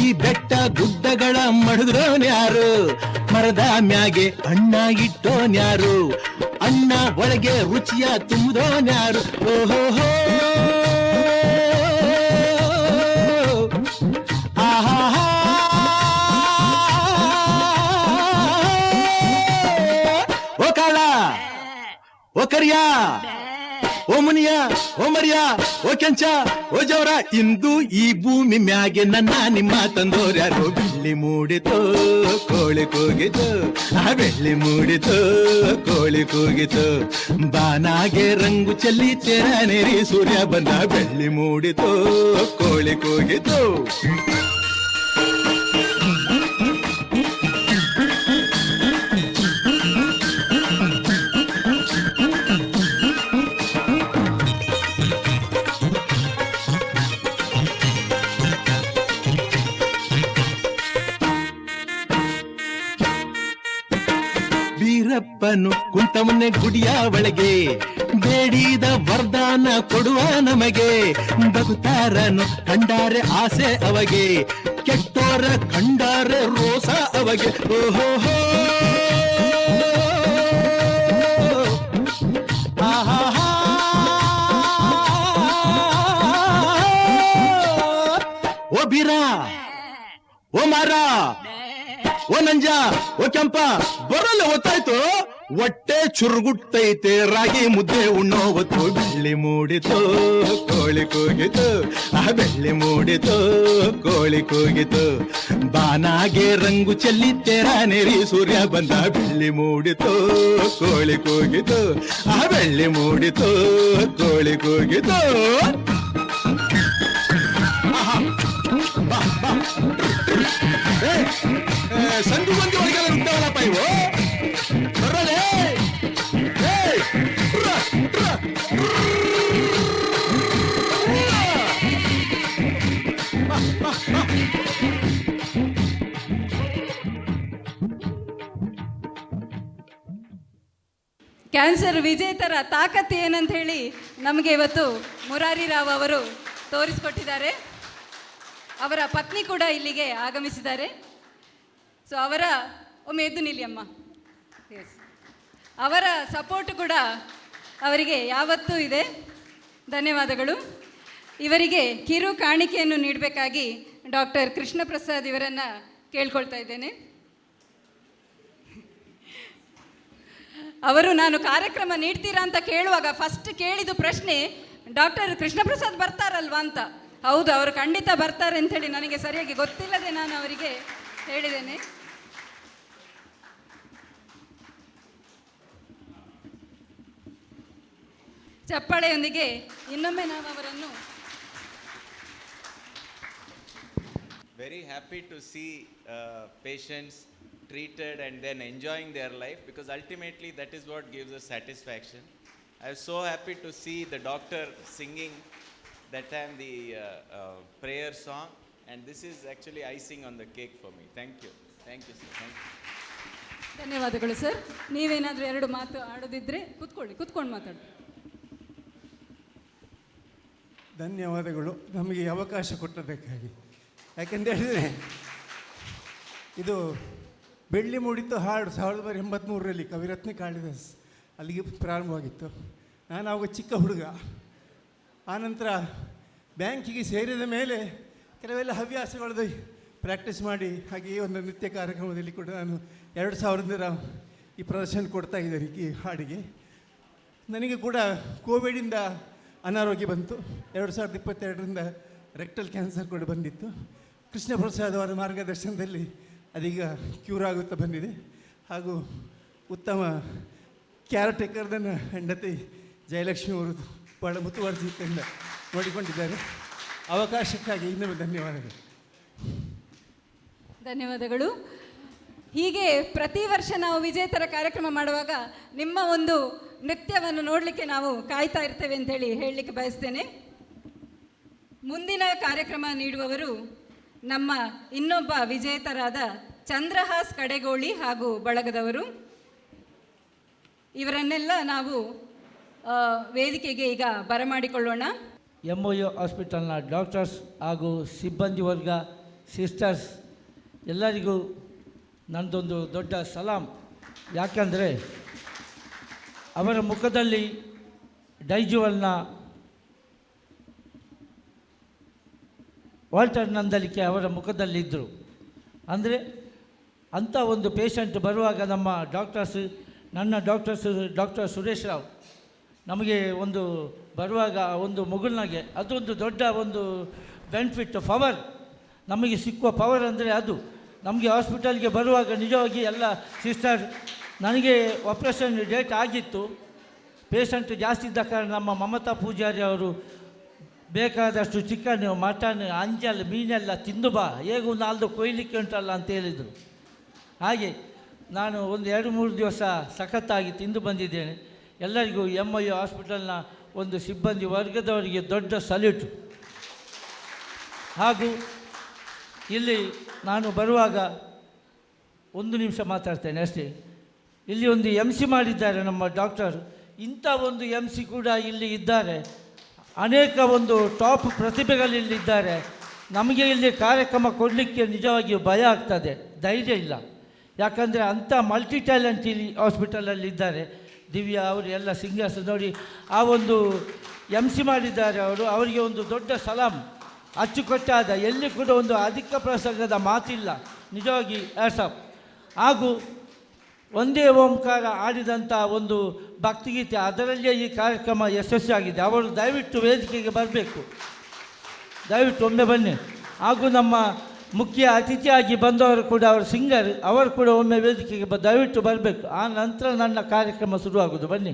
ಈ ಬೆಟ್ಟ ಗುಡ್ಡಗಳ ಮಡದ್ರೋನ್ಯಾರು, ಮರದ ಮ್ಯಾಗೆ ಅಣ್ಣ ಇಟ್ಟೋನ್ಯಾರು, ಅಣ್ಣ ಒಳಗೆ ರುಚಿಯ ತುಂಬಿದೋನ್ಯಾರು. ಓಹೋ ಆಹಾ ಓ ಕಾಳ ಓ ಕರಿಯಾ ಓ ಮುನಿಯ ಓ ಮರಿಯ ಓ ಕೆಂಚ ಓ ಜವರ, ಇಂದು ಈ ಭೂಮಿ ಮ್ಯಾಗೆ ನನ್ನ ನಿಮ್ಮ ತಂದೋರ್ಯಾರು. ಬೆಳ್ಳಿ ಮೂಡಿತೋ ಕೋಳಿ ಕೂಗಿತು, ಬೆಳ್ಳಿ ಮೂಡಿತೋ ಕೋಳಿ ಕೂಗಿತು, ಬಾನಾಗೆ ರಂಗು ಚೆಲ್ಲಿ ತೆರಾನೆರಿ ಸೂರ್ಯ ಬಂದ. ಬೆಳ್ಳಿ ಮೂಡಿತೋ ಕೋಳಿ ಕೂಗಿತು. ಭೈರಪ್ಪನು ಕುಂತವನ್ನೇ ಗುಡಿಯ ಒಳಗೆ ಬೇಡಿದ ವರದಾನ ಕೊಡುವ ನಮಗೆ ಬಗುತ್ತಾರನು ಕಂಡಾರೆ ಆಸೆ ಅವಗೆ ಕೆಟ್ಟೋರ ಕಂಡಾರೆ ರೋಸ ಅವಗೆ ಓಹೋ ಓ ಬೀರ ಓ ಮಾರ ಓ ನಂಜ ಓ ಕೆಂಪ ಬರಲ್ಲ ಗೊತ್ತಾಯ್ತು ಹೊಟ್ಟೆ ಚುರುಗುಟ್ಟೈತೆ ರಾಗಿ ಮುದ್ದೆ ಉಣ್ಣೋ ಹೊತ್ತು ಬೆಳ್ಳಿ ಮೂಡಿತು ಕೋಳಿ ಕೂಗಿತು ಆ ಬೆಳ್ಳಿ ಮೂಡಿತು ಕೋಳಿ ಕೂಗಿತು ಬಾನಾಗೆ ರಂಗು ಚೆಲ್ಲಿ ತೆರ ನೆರಿ ಸೂರ್ಯ ಬಂದ ಬೆಳ್ಳಿ ಮೂಡಿತು ಕೋಳಿ ಕೂಗಿತು ಆ ಬೆಳ್ಳಿ ಮೂಡಿತು ಕೋಳಿ ಕೂಗಿತು ಸಂಧಿ ಬಂದು ಒಳಗೆಲ್ಲ ನುಗ್ತಾವಲ್ಲಪ್ಪ ಇವು ಬರಲೇ ಕ್ಯಾನ್ಸರ್ ವಿಜೇತರ ತಾಕತ್ತು ಏನಂತ ಹೇಳಿ ನಮಗೆ ಇವತ್ತು ಮುರಾರಿ ರಾವ್ ಅವರು ತೋರಿಸಿಕೊಟ್ಟಿದ್ದಾರೆ. ಅವರ ಪತ್ನಿ ಕೂಡ ಇಲ್ಲಿಗೆ ಆಗಮಿಸಿದ್ದಾರೆ. ಸೊ ಅವರ ಒಮ್ಮೆ ಎದ್ದು ನಿಲ್ಲಿ ಅಮ್ಮ. ಎಸ್, ಅವರ ಸಪೋರ್ಟ್ ಕೂಡ ಅವರಿಗೆ ಯಾವತ್ತೂ ಇದೆ. ಧನ್ಯವಾದಗಳು. ಇವರಿಗೆ ಕಿರು ಕಾಣಿಕೆಯನ್ನು ನೀಡಬೇಕಾಗಿ ಡಾಕ್ಟರ್ ಕೃಷ್ಣ ಪ್ರಸಾದ್ ಇವರನ್ನು ಕೇಳ್ಕೊಳ್ತಾ ಇದ್ದೇನೆ. ಅವರು ನಾನು ಕಾರ್ಯಕ್ರಮ ನೀಡ್ತೀರಾ ಅಂತ ಕೇಳುವಾಗ ಫಸ್ಟ್ ಕೇಳಿದ ಪ್ರಶ್ನೆ ಡಾಕ್ಟರ್ ಕೃಷ್ಣ ಪ್ರಸಾದ್ ಬರ್ತಾರಲ್ವಾ ಅಂತ. ಹೌದು, ಅವರು ಖಂಡಿತ ಬರ್ತಾರೆ ಅಂಥೇಳಿ ನನಗೆ ಸರಿಯಾಗಿ ಗೊತ್ತಿಲ್ಲದೆ ನಾನು ಅವರಿಗೆ ಹೇಳಿದ್ದೇನೆ. ಚಪ್ಪಾಳೆಯೊಂದಿಗೆ ಇನ್ನೊಮ್ಮೆ ನಾವು ಅವರನ್ನು very happy to see patients treated and then enjoying their life, because ultimately that is what gives us satisfaction. I was so happy to see the doctor singing that time the prayer song, and this is actually icing on the cake for me. Thank you sir. Thank you. ಧನ್ಯವಾದಗಳು sir. ನೀವೇನಾದರೂ ಎರಡು ಮಾತು ಆಡೋದಿದ್ರೆ ಕೂತ್ಕೊಂಡು ಮಾತಾಡಿ. ಧನ್ಯವಾದಗಳು ನಮಗೆ ಅವಕಾಶ ಕೊಟ್ಟದಕ್ಕಾಗಿ. ಯಾಕೆಂದೇಳಿದರೆ ಇದು ಬೆಳ್ಳಿ ಮೂಡಿತು ಹಾಡು 1983ರಲ್ಲಿ ಕವಿರತ್ನ ಕಾಳಿದಾಸ್ ಅಲ್ಲಿಗೆ ಪ್ರಾರಂಭವಾಗಿತ್ತು. ನಾನು ಆವಾಗ ಚಿಕ್ಕ ಹುಡುಗ. ಆನಂತರ ಬ್ಯಾಂಕಿಗೆ ಸೇರಿದ ಮೇಲೆ ಕೆಲವೆಲ್ಲ ಹವ್ಯಾಸಗಳದ್ದು ಪ್ರಾಕ್ಟೀಸ್ ಮಾಡಿ ಹಾಗೆ ಈ ಒಂದು ನೃತ್ಯ ಕಾರ್ಯಕ್ರಮದಲ್ಲಿ ಕೂಡ ನಾನು 2000ರ ಈ ಪ್ರದರ್ಶನ ಕೊಡ್ತಾ ಇದ್ದೇನೆ ಈ ಹಾಡಿಗೆ. ನನಗೆ ಕೂಡ ಕೋವಿಡಿಂದ ಅನಾರೋಗ್ಯ ಬಂತು. 2022ರಿಂದ ರೆಕ್ಟಲ್ ಕ್ಯಾನ್ಸರ್ ಕೂಡ ಬಂದಿತ್ತು. ಕೃಷ್ಣ ಪ್ರಸಾದ್ ಅವರ ಮಾರ್ಗದರ್ಶನದಲ್ಲಿ ಅದೀಗ ಕ್ಯೂರ್ ಆಗುತ್ತಾ ಬಂದಿದೆ. ಹಾಗೂ ಉತ್ತಮ ಕ್ಯಾರಟೇಕರ್ ನನ್ನ ಹೆಂಡತಿ ಜಯಲಕ್ಷ್ಮಿ ಅವರು ಭಾಳ ಮುತುವರ್ಜಿಯಿಂದ ನೋಡಿಕೊಂಡಿದ್ದಾರೆ. ಅವಕಾಶಕ್ಕಾಗಿ ಇನ್ನೊಮ್ಮೆ ಧನ್ಯವಾದಗಳು. ಧನ್ಯವಾದಗಳು. ಹೀಗೆ ಪ್ರತಿ ವರ್ಷ ನಾವು ವಿಜೇತರ ಕಾರ್ಯಕ್ರಮ ಮಾಡುವಾಗ ನಿಮ್ಮ ಒಂದು ನೃತ್ಯವನ್ನು ನೋಡಲಿಕ್ಕೆ ನಾವು ಕಾಯ್ತಾ ಇರ್ತೇವೆ ಅಂತೇಳಿ ಹೇಳಲಿಕ್ಕೆ ಬಯಸ್ತೇನೆ. ಮುಂದಿನ ಕಾರ್ಯಕ್ರಮ ನೀಡುವವರು ನಮ್ಮ ಇನ್ನೊಬ್ಬ ವಿಜೇತರಾದ ಚಂದ್ರಹಾಸ್ ಕಡೆಗೋಳಿ ಹಾಗೂ ಬಳಗದವರು. ಇವರನ್ನೆಲ್ಲ ನಾವು ವೇದಿಕೆಗೆ ಈಗ ಬರಮಾಡಿಕೊಳ್ಳೋಣ. MOU ಹಾಸ್ಪಿಟಲ್ನ ಡಾಕ್ಟರ್ಸ್ ಹಾಗೂ ಸಿಬ್ಬಂದಿ ವರ್ಗ, ಸಿಸ್ಟರ್ಸ್ ಎಲ್ಲರಿಗೂ ನನ್ನದೊಂದು ದೊಡ್ಡ ಸಲಾಂ. ಯಾಕಂದರೆ ಅವರ ಮುಖದಲ್ಲಿ ಡೈಜುವಲ್ನ ವಾಲ್ಟರ್ ನಂದಲಿಕೆ ಅವರ ಮುಖದಲ್ಲಿದ್ದರು. ಅಂದರೆ ಅಂಥ ಒಂದು ಪೇಷಂಟ್ ಬರುವಾಗ ನಮ್ಮ ಡಾಕ್ಟರ್ಸ್, ನನ್ನ ಡಾಕ್ಟರ್ ಸುರೇಶ್ ರಾವ್ ನಮಗೆ ಒಂದು ಬರುವಾಗ ಒಂದು ಮಗುಲ್ನಾಗೆ ಅದೊಂದು ದೊಡ್ಡ ಒಂದು ಬೆನಿಫಿಟ್, ಪವರ್ ನಮಗೆ ಸಿಕ್ಕುವ ಪವರ್ ಅಂದರೆ ಅದು. ನಮಗೆ ಹಾಸ್ಪಿಟಲ್ಗೆ ಬರುವಾಗ ನಿಜವಾಗಿ ಎಲ್ಲ ಸಿಸ್ಟರ್, ನನಗೆ ಆಪ್ರೇಷನ್ ಡೇಟ್ ಆಗಿತ್ತು, ಪೇಷಂಟ್ ಜಾಸ್ತಿ ಇದ್ದ ಕಾರಣ ನಮ್ಮ ಮಮತಾ ಪೂಜಾರಿ ಅವರು ಬೇಕಾದಷ್ಟು ಚಿಕನ್, ಮಟನ್, ಅಂಜಲ್, ಮೀನೆಲ್ಲ ತಿಂದು ಬಾ, ಹೇಗೂ ನಾಲ್ದು ಕೊಯ್ಲಿಕ್ಕೆ ಉಂಟಲ್ಲ ಅಂತ ಹೇಳಿದರು. ಹಾಗೆ ನಾನು ಒಂದು 2-3 ದಿವಸ ಸಖತ್ತಾಗಿ ತಿಂದು ಬಂದಿದ್ದೇನೆ. ಎಲ್ಲರಿಗೂ MOU ಹಾಸ್ಪಿಟಲ್ನ ಒಂದು ಸಿಬ್ಬಂದಿ ವರ್ಗದವರಿಗೆ ದೊಡ್ಡ ಸಲ್ಯೂಟು. ಹಾಗೂ ಇಲ್ಲಿ ನಾನು ಬರುವಾಗ 1 ನಿಮಿಷ ಮಾತಾಡ್ತೇನೆ ಅಷ್ಟೇ. ಇಲ್ಲಿ ಒಂದು MC ಮಾಡಿದ್ದಾರೆ ನಮ್ಮ ಡಾಕ್ಟರ್. ಇಂಥ ಒಂದು MC ಕೂಡ ಇಲ್ಲಿ ಇದ್ದಾರೆ. ಅನೇಕ ಒಂದು ಟಾಪ್ ಪ್ರತಿಭೆಗಳಿಲ್ಲಿದ್ದಾರೆ. ನಮಗೆ ಇಲ್ಲಿ ಕಾರ್ಯಕ್ರಮ ಕೊಡಲಿಕ್ಕೆ ನಿಜವಾಗಿಯೂ ಭಯ ಆಗ್ತದೆ, ಧೈರ್ಯ ಇಲ್ಲ. ಯಾಕಂದರೆ ಅಂಥ ಮಲ್ಟಿ ಟ್ಯಾಲೆಂಟ್ ಇಲ್ಲಿ ಹಾಸ್ಪಿಟಲಲ್ಲಿದ್ದಾರೆ. ದಿವ್ಯಾ ಅವರು ಎಲ್ಲ ಸಿಂಗರ್ಸ್ ನೋಡಿ ಆ ಒಂದು MC ಮಾಡಿದ್ದಾರೆ ಅವರು. ಅವರಿಗೆ ಒಂದು ದೊಡ್ಡ ಸಲಾಂ, ಅಚ್ಚುಕಟ್ಟಾದ, ಎಲ್ಲಿ ಕೂಡ ಒಂದು ಅಧಿಕ ಪ್ರಸಂಗದ ಮಾತಿಲ್ಲ, ನಿಜವಾಗಿ ಆಫ್. ಹಾಗೂ ಒಂದೇ ಓಂಕಾರ ಆಡಿದಂಥ ಒಂದು ಭಕ್ತಿಗೀತೆ, ಅದರಲ್ಲಿಯೇ ಈ ಕಾರ್ಯಕ್ರಮ ಯಶಸ್ವಿಯಾಗಿದೆ. ಅವರು ದಯವಿಟ್ಟು ವೇದಿಕೆಗೆ ಬರಬೇಕು, ದಯವಿಟ್ಟು ಒಮ್ಮೆ ಬನ್ನಿ. ಹಾಗೂ ನಮ್ಮ ಮುಖ್ಯ ಅತಿಥಿಯಾಗಿ ಬಂದವರು ಕೂಡ ಅವರು ಸಿಂಗರ್, ಅವರು ಕೂಡ ಒಮ್ಮೆ ವೇದಿಕೆಗೆ ದಯವಿಟ್ಟು ಬರಬೇಕು. ಆ ನಂತರ ನನ್ನ ಕಾರ್ಯಕ್ರಮ ಶುರುವಾಗೋದು, ಬನ್ನಿ.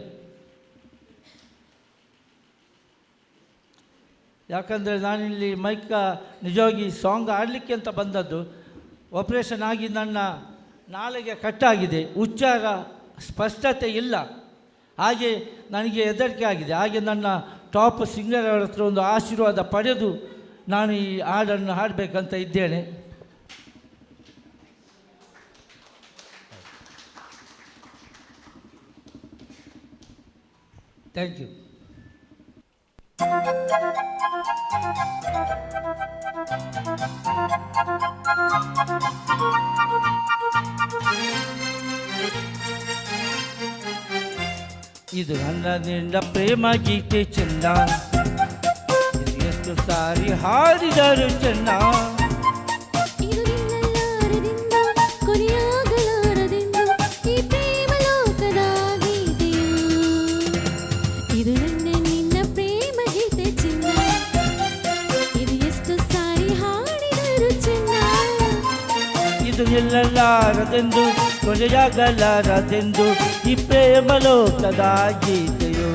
ಯಾಕಂದರೆ ನಾನಿಲ್ಲಿ ನಿಜವಾಗಿ ಸಾಂಗ್ ಆಡಲಿಕ್ಕೆ ಅಂತ ಬಂದದ್ದು. ಆಪರೇಷನ್ ಆಗಿ ನನ್ನ ನಾಲಿಗೆ ಕಟ್ಟಾಗಿದೆ, ಉಚ್ಚಾರ ಸ್ಪಷ್ಟತೆ ಇಲ್ಲ, ಹಾಗೆ ನನಗೆ ಹೆದರಿಕೆ ಆಗಿದೆ. ಹಾಗೆ ನನ್ನ ಟಾಪ್ ಸಿಂಗರ್ ಅವರ ಹತ್ರ ಒಂದು ಆಶೀರ್ವಾದ ಪಡೆದು ನಾನು ಈ ಹಾಡನ್ನು ಹಾಡಬೇಕಂತ ಇದ್ದೇನೆ. Thank you. ಇದು ನನ್ನದಿಂದ ಪ್ರೇಮ ಗೀತೆ ಚೆನ್ನ, ಎಷ್ಟು ಸಾರಿ ಹಾಡಿದರು ಚೆನ್ನ. ಇದು ನಿನ್ನ ಪ್ರೇಮ ಗೀತೆ ಚಿನ್ನ, ಇದು ಎಷ್ಟು ಸಾರಿ ಹಾಡಿದರು ಚೆನ್ನ. ಇದು ನಿಲ್ಲಲಾರದೆಂದು ಕೊನೆಯಾಗಲಾರದೆಂದು ಈ ಪ್ರೇಮ ಲೋಕದ ಗೀತೆಯೋ.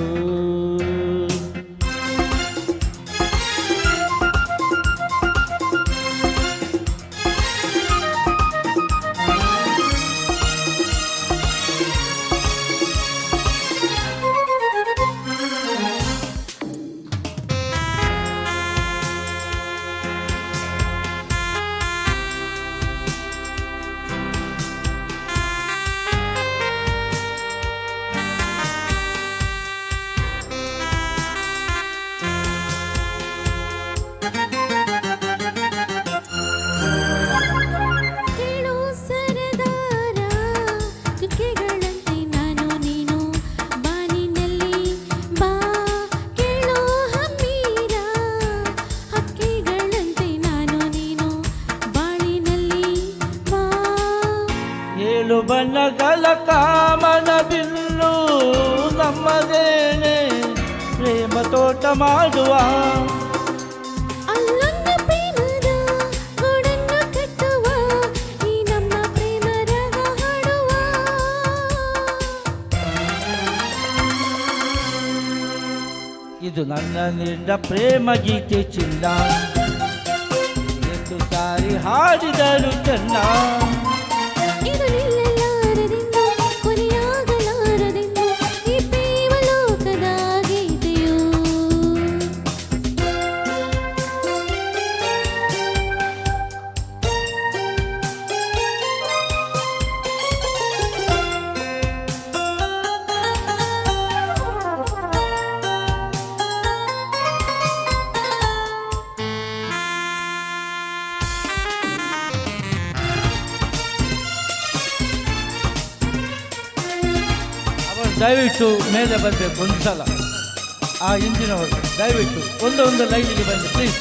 ಬಣ್ಣಗಳ ಕಾಮನ ಬಿಲ್ಲು ನಮ್ಮದೇನೆ, ಪ್ರೇಮ ತೋಟ ಮಾಡುವ. ಅಲ್ಲೊಂದು ಪ್ರೇಮದ ಗೂಡನ್ನು ಕಟ್ಟುವ, ಈ ನಮ್ಮ ಪ್ರೇಮ ರಾಗ ಹಾಡುವ. ಇದು ನನ್ನಿಂದ ಪ್ರೇಮ ಗೀತೆ ಚಿನ್ನ, ಎಷ್ಟು ಸಾರಿ ಹಾಡಿದರು ಚೆನ್ನ. ಇದು ನಿಲ್ಲಲಾರದೆಂದು ಕೊನೆಯಾಗಲಾರದೆಂದು ಈ ಪ್ರೇಮ ಲೋಕದ ಗೀತೆಯು. ದಯವಿಟ್ಟು ಮೇಲೆ ಬರಬೇಕು ಒಂದು ಸಲ. ಆ ಹಿಂದಿನವರು ದಯವಿಟ್ಟು ಒಂದು ಲೈನಿಗೆ ಬನ್ನಿ ಪ್ಲೀಸ್.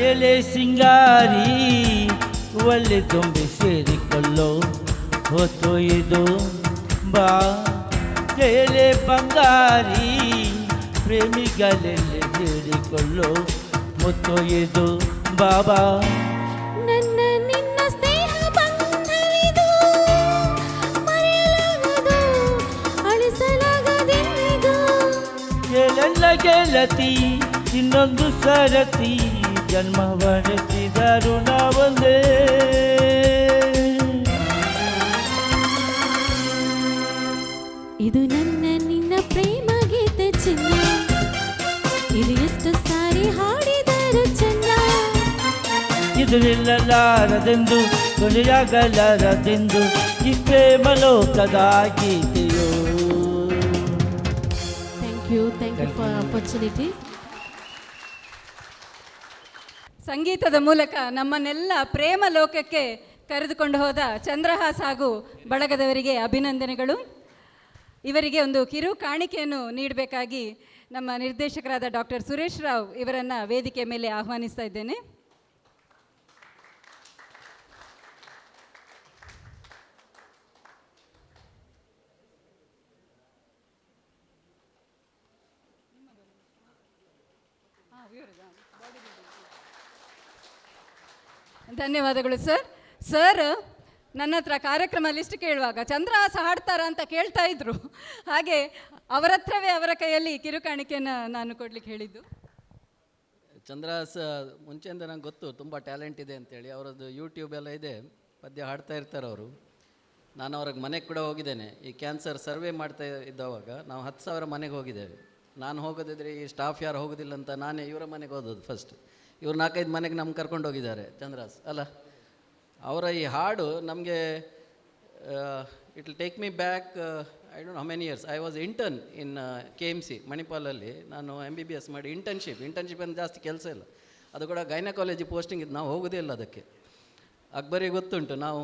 ಎಲೆ ಸಿಂಗಾರಿ ಒಳ್ಳೆ ತುಂಬಿ ಸೇರಿಕೊಳ್ಳೋ ಹೊತ್ತು ಇದು ಬಾ. ಎಲೆ ಬಂಗಾರಿ ಪ್ರೇಮಿಗಳೆಲ್ಲ ಸೇರಿಕೊಳ್ಳೋ ಮುತ್ತು ಇದು ಬಾಬಾ. ನನ್ನ ನಿನ್ನ ಸ್ನೇಹ ಬಂಧವಿದು ಮರೆಯಲಾಗದು, ಅಳಿಸಲಾಗದೆಂದಿಗೂ. ಏಳೆಲ್ಲ ಗೆಳತಿ ಇನ್ನೊಂದು ಸರತಿ, ಜನ್ಮವರೆಸಿದರು ನಾವೊಂದೇ. ಇದು ನನ್ನ ನಿನ್ನ ಕೊನೆಯಾಗಲಾರದೆಂದು ಕೊನೆಯಾಗಲಾರದೆಂದು ಈ ಪ್ರೇಮ ಲೋಕದ ಗೀತೆಯೋ. Thank you for opportunity. ಸಂಗೀತದ ಮೂಲಕ ನಮ್ಮನ್ನೆಲ್ಲ ಪ್ರೇಮ ಲೋಕಕ್ಕೆ ಕರೆದುಕೊಂಡು ಹೋದ ಚಂದ್ರಹಾಸ್ ಹಾಗೂ ಬಳಗದವರಿಗೆ ಅಭಿನಂದನೆಗಳು. ಇವರಿಗೆ ಒಂದು ಕಿರು ಕಾಣಿಕೆಯನ್ನು ನೀಡಬೇಕಾಗಿ ನಮ್ಮ ನಿರ್ದೇಶಕರಾದ ಡಾಕ್ಟರ್ ಸುರೇಶ್ ರಾವ್ ಇವರನ್ನು ವೇದಿಕೆ ಮೇಲೆ ಆಹ್ವಾನಿಸ್ತಾ ಇದ್ದೇನೆ. ಧನ್ಯವಾದಗಳು ಸರ್. ಸರ್ ನನ್ನ ಹತ್ರ ಕಾರ್ಯಕ್ರಮ ಲಿಸ್ಟ್ ಕೇಳುವಾಗ ಚಂದ್ರಹಾಸ ಹಾಡ್ತಾರ ಅಂತ ಕೇಳ್ತಾ ಇದ್ರು. ಹಾಗೆ ಅವರ ಹತ್ರವೇ ಅವರ ಕೈಯಲ್ಲಿ ಕಿರುಕಾಣಿಕೆಯನ್ನು ನಾನು ಕೊಡ್ಲಿಕ್ಕೆ ಹೇಳಿದ್ದು. ಚಂದ್ರಹಾಸ್ ಮುಂಚೆಯಿಂದ ನಂಗೆ ಗೊತ್ತು ತುಂಬ ಟ್ಯಾಲೆಂಟ್ ಇದೆ ಅಂತೇಳಿ. ಅವರದ್ದು ಯೂಟ್ಯೂಬ್ ಎಲ್ಲ ಇದೆ, ಪದ್ಯ ಹಾಡ್ತಾ ಇರ್ತಾರೆ ಅವರು. ನಾನು ಅವ್ರಿಗೆ ಮನೆಗೆ ಕೂಡ ಹೋಗಿದ್ದೇನೆ. ಈ ಕ್ಯಾನ್ಸರ್ ಸರ್ವೆ ಮಾಡ್ತಾ ಇದ್ದವಾಗ ನಾವು 10,000 ಮನೆಗೆ ಹೋಗಿದ್ದೇವೆ. ನಾನು ಹೋಗೋದಿದ್ರೆ ಈ ಸ್ಟಾಫ್ ಯಾರು ಹೋಗೋದಿಲ್ಲ ಅಂತ ನಾನೇ ಇವರ ಮನೆಗೆ ಹೋದದ್ದು ಫಸ್ಟ್. ಇವ್ರು 4-5 ಮನೆಗೆ ನಮ್ಗೆ ಕರ್ಕೊಂಡು ಹೋಗಿದ್ದಾರೆ ಚಂದ್ರಹಾಸ್ ಅಲ್ಲ. ಅವರ ಈ ಹಾಡು ನಮಗೆ it will take me back I don't know how many years. I was intern in KMC ಮಣಿಪಾಲಲ್ಲಿ. ನಾನು MBBS ಮಾಡಿ ಇಂಟರ್ನ್ಶಿಪ್ ಅಂದರೆ ಜಾಸ್ತಿ ಕೆಲಸ ಇಲ್ಲ, ಅದು ಕೂಡ ಗೈನಕಾಲಜಿ ಪೋಸ್ಟಿಂಗ್ ಇದ್ದು ನಾವು ಹೋಗೋದೇ ಇಲ್ಲ ಅದಕ್ಕೆ. ಅಕ್ಬರಿಗೆ ಗೊತ್ತುಂಟು, ನಾವು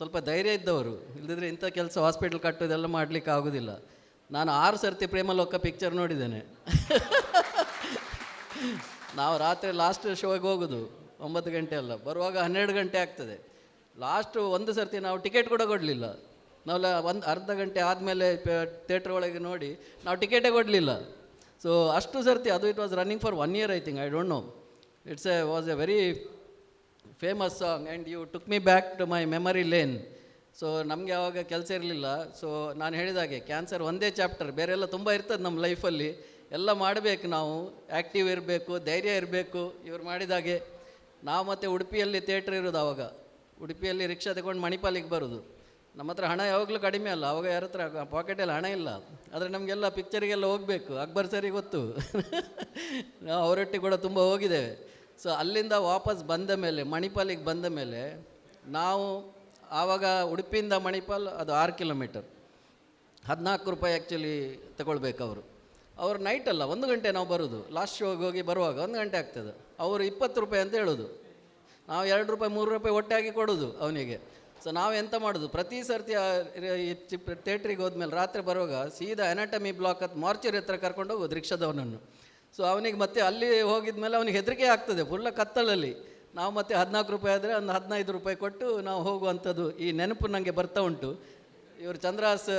ಸ್ವಲ್ಪ ಧೈರ್ಯ ಇದ್ದವರು, ಇಲ್ಲದಿದ್ದರೆ ಇಂಥ ಕೆಲಸ ಹಾಸ್ಪಿಟ್ಲ್ ಕಟ್ಟೋದೆಲ್ಲ ಮಾಡಲಿಕ್ಕೆ ಆಗೋದಿಲ್ಲ. ನಾನು 6 ಸರ್ತಿ ಪ್ರೇಮಲೋಕ ಪಿಕ್ಚರ್ ನೋಡಿದ್ದೇನೆ. ನಾವು ರಾತ್ರಿ ಲಾಸ್ಟ್ ಶೋಗೆ ಹೋಗೋದು 9 ಗಂಟೆ ಅಲ್ಲ, ಬರುವಾಗ 12 ಗಂಟೆ ಆಗ್ತದೆ. ಲಾಸ್ಟು ಒಂದು ಸರ್ತಿ ನಾವು ಟಿಕೆಟ್ ಕೂಡ ಕೊಡಲಿಲ್ಲ. ನಾವೆಲ್ಲ ಅರ್ಧ ಗಂಟೆ ಆದಮೇಲೆ ಥಿಯೇಟ್ರ್ ಒಳಗೆ ನೋಡಿ ನಾವು ಟಿಕೆಟೇ ಕೊಡಲಿಲ್ಲ. ಸೊ ಅಷ್ಟು ಸರ್ತಿ ಅದು it was running for 1 year I think, I don't know. Was a very famous song and you took me back to my memory lane. So ನಮಗೆ ಆವಾಗ ಕೆಲಸ ಇರಲಿಲ್ಲ. ಸೊ ನಾನು ಹೇಳಿದಾಗೆ ಕ್ಯಾನ್ಸರ್ ಒಂದೇ ಚಾಪ್ಟರ್, ಬೇರೆಲ್ಲ ತುಂಬ ಇರ್ತದೆ ನಮ್ಮ ಲೈಫಲ್ಲಿ. ಎಲ್ಲ ಮಾಡಬೇಕು, ನಾವು ಆ್ಯಕ್ಟಿವ್ ಇರಬೇಕು, ಧೈರ್ಯ ಇರಬೇಕು. ಇವ್ರು ಮಾಡಿದಾಗೆ ನಾವು ಮತ್ತು ಉಡುಪಿಯಲ್ಲಿ ಥಿಯೇಟ್ರ್ ಇರೋದು. ಆವಾಗ ಉಡುಪಿಯಲ್ಲಿ ರಿಕ್ಷಾ ತಗೊಂಡು ಮಣಿಪಾಲಿಗೆ ಬರೋದು. ನಮ್ಮ ಹತ್ರ ಹಣ ಯಾವಾಗಲೂ ಕಡಿಮೆ ಅಲ್ಲ, ಆವಾಗ ಯಾರ ಹತ್ರ ಪಾಕೆಟಲ್ಲಿ ಹಣ ಇಲ್ಲ. ಆದರೆ ನಮಗೆಲ್ಲ ಪಿಕ್ಚರಿಗೆಲ್ಲ ಹೋಗಬೇಕು, ಅಕ್ಬರ್ ಸರಿ ಗೊತ್ತು. ನಾವು ಅವರೊಟ್ಟಿಗೆ ಕೂಡ ತುಂಬ ಹೋಗಿದ್ದೇವೆ. ಸೊ ಅಲ್ಲಿಂದ ವಾಪಸ್ ಬಂದ ಮೇಲೆ, ಮಣಿಪಾಲಿಗೆ ಬಂದ ಮೇಲೆ, ನಾವು ಆವಾಗ ಉಡುಪಿಯಿಂದ ಮಣಿಪಾಲ್ ಅದು 6 ಕಿಲೋಮೀಟರ್, 14 ರೂಪಾಯಿ ಆ್ಯಕ್ಚುಲಿ ತಗೊಳ್ಬೇಕು ಅವರು. ಅವರು ನೈಟ್ ಅಲ್ಲ, 1 ಗಂಟೆ ನಾವು ಬರೋದು. ಲಾಸ್ಟ್ ಶೋಗೆ ಹೋಗಿ ಬರುವಾಗ 1 ಗಂಟೆ ಆಗ್ತದೆ. ಅವರು 20 ರೂಪಾಯಿ ಅಂತ ಹೇಳೋದು, ನಾವು 2 ರೂಪಾಯಿ 3 ರೂಪಾಯಿ ಒಟ್ಟಾಗಿ ಕೊಡೋದು ಅವನಿಗೆ. ಸೊ ನಾವು ಎಂತ ಮಾಡೋದು, ಪ್ರತಿ ಸರ್ತಿ ಥಿಯೇಟ್ರಿಗೆ ಹೋದ್ಮೇಲೆ ರಾತ್ರಿ ಬರುವಾಗ ಸೀದಾ ಅನಾಟಮಿ ಬ್ಲಾಕ್ ಹತ್ತು ಮಾರ್ಚರಿ ಹತ್ರ ಕರ್ಕೊಂಡು ಹೋಗೋದು ರಿಕ್ಷಾದವನನ್ನು. ಸೊ ಅವನಿಗೆ ಮತ್ತೆ ಅಲ್ಲಿ ಹೋಗಿದ್ಮೇಲೆ ಅವನಿಗೆ ಹೆದರಿಕೆ ಆಗ್ತದೆ, ಫುಲ್ಲ ಕತ್ತಲಲ್ಲಿ. ನಾವು ಮತ್ತೆ 14 ರೂಪಾಯಿ ಆದರೆ ಒಂದು 15 ರೂಪಾಯಿ ಕೊಟ್ಟು ನಾವು ಹೋಗುವಂಥದ್ದು ಈ ನೆನಪು ನನಗೆ ಬರ್ತಾ ಉಂಟು. ಇವರು ಚಂದ್ರಹಾಸ್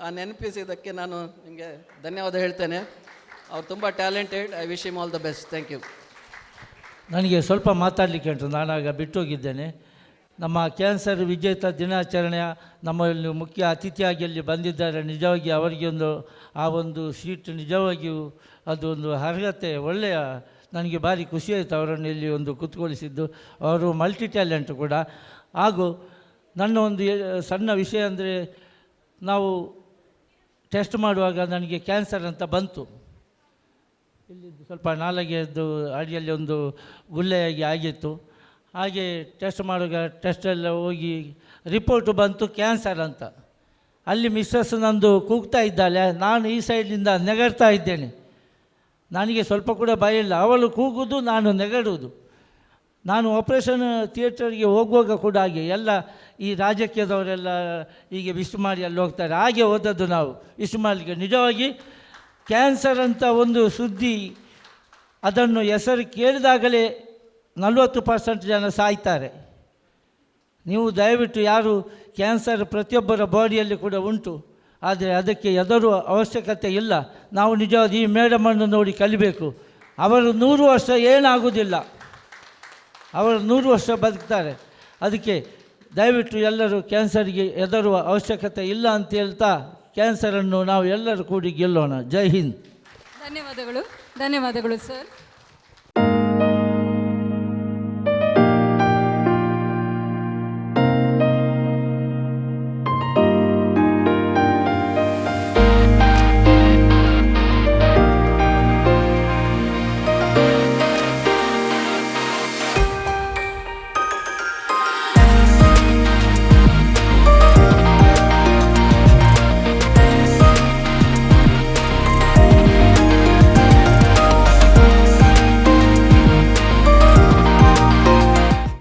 ಆ ನೆನಪಿಸಿದ್ದಕ್ಕೆ ನಾನು ನಿಮಗೆ ಧನ್ಯವಾದ ಹೇಳ್ತೇನೆ. ಅವ್ರು ತುಂಬ talented. I wish him all the best. Thank you. ನನಗೆ ಸ್ವಲ್ಪ ಮಾತಾಡಲಿಕ್ಕೆ ಉಂಟು, ನಾನಾಗ ಬಿಟ್ಟೋಗಿದ್ದೇನೆ. ನಮ್ಮ ಕ್ಯಾನ್ಸರ್ ವಿಜೇತ ದಿನಾಚರಣೆಯ ನಮ್ಮಲ್ಲಿ ಮುಖ್ಯ ಅತಿಥಿಯಾಗಿ ಅಲ್ಲಿ ಬಂದಿದ್ದಾರೆ. ನಿಜವಾಗಿ ಅವರಿಗೆ ಆ ಒಂದು ಸೀಟ್ ನಿಜವಾಗಿಯೂ ಅದೊಂದು ಅರ್ಹತೆ, ಒಳ್ಳೆಯ, ನನಗೆ ಭಾರಿ ಖುಷಿಯಾಯಿತು ಅವರನ್ನು ಇಲ್ಲಿ ಕೂತ್ಕೊಳಿಸಿದ್ದು. ಅವರು ಮಲ್ಟಿ ಟ್ಯಾಲೆಂಟ್ ಕೂಡ. ಹಾಗೂ ನನ್ನ ಒಂದು ಸಣ್ಣ ವಿಷಯ ಅಂದರೆ, ನಾವು ಟೆಸ್ಟ್ ಮಾಡುವಾಗ ನನಗೆ ಕ್ಯಾನ್ಸರ್ ಅಂತ ಬಂತು. ಇಲ್ಲಿದ್ದು ಸ್ವಲ್ಪ ನಾಲಿಗೆಯದ್ದು ಅಡಿಯಲ್ಲಿ ಒಂದು ಗುಳ್ಳೆಯಾಗಿ ಆಗಿತ್ತು. ಹಾಗೆ ಟೆಸ್ಟ್ ಮಾಡುವಾಗ ಟೆಸ್ಟೆಲ್ಲ ಹೋಗಿ ರಿಪೋರ್ಟು ಬಂತು ಕ್ಯಾನ್ಸರ್ ಅಂತ. ಅಲ್ಲಿ ಮಿಸ್ಸಸ್ ನಂದು ಕೂಗ್ತಾ ಇದ್ದಾಳೆ, ನಾನು ಈ ಸೈಡ್ನಿಂದ ನೆಗಡ್ತಾ ಇದ್ದೇನೆ. ನನಗೆ ಸ್ವಲ್ಪ ಕೂಡ ಭಯ ಇಲ್ಲ, ಅವಳು ಕೂಗುವುದು, ನಾನು ನೆಗಡುವುದು. ನಾನು ಆಪ್ರೇಷನ್ ಥಿಯೇಟರ್ಗೆ ಹೋಗುವಾಗ ಕೂಡ ಹಾಗೆ ಎಲ್ಲ ಈ ರಾಜಕೀಯದವರೆಲ್ಲ ಹೀಗೆ ವಿಶ್ ಮಾಡಿ ಅಲ್ಲಿ ಹೋಗ್ತಾರೆ, ಹಾಗೆ ಹೋದದ್ದು ನಾವು ವಿಶ್ ಮಾಡಲಿಕ್ಕೆ. ನಿಜವಾಗಿ ಕ್ಯಾನ್ಸರ್ ಅಂತ ಒಂದು ಸುದ್ದಿ, ಅದನ್ನು ಹೆಸರು ಕೇಳಿದಾಗಲೇ 40% ಜನ ಸಾಯ್ತಾರೆ. ನೀವು ದಯವಿಟ್ಟು ಯಾರು ಕ್ಯಾನ್ಸರ್ ಪ್ರತಿಯೊಬ್ಬರ ಬಾಡಿಯಲ್ಲಿ ಕೂಡ ಉಂಟು, ಆದರೆ ಅದಕ್ಕೆ ಹೆದರುವ ಅವಶ್ಯಕತೆ ಇಲ್ಲ. ನಾವು ನಿಜವಾದ ಈ ಮೇಡಮನ್ನು ನೋಡಿ ಕಲಿಬೇಕು. ಅವರು 100 ವರ್ಷ ಏನಾಗುವುದಿಲ್ಲ, ಅವರು 100 ವರ್ಷ ಬದುಕ್ತಾರೆ. ಅದಕ್ಕೆ ದಯವಿಟ್ಟು ಎಲ್ಲರೂ ಕ್ಯಾನ್ಸರ್ಗೆ ಹೆದರುವ ಅವಶ್ಯಕತೆ ಇಲ್ಲ ಅಂತ ಹೇಳ್ತಾ, ಕ್ಯಾನ್ಸರನ್ನು ನಾವು ಎಲ್ಲರೂ ಕೂಡಿ ಗೆಲ್ಲೋಣ. ಜೈ ಹಿಂದ್. ಧನ್ಯವಾದಗಳು. ಧನ್ಯವಾದಗಳು ಸರ್.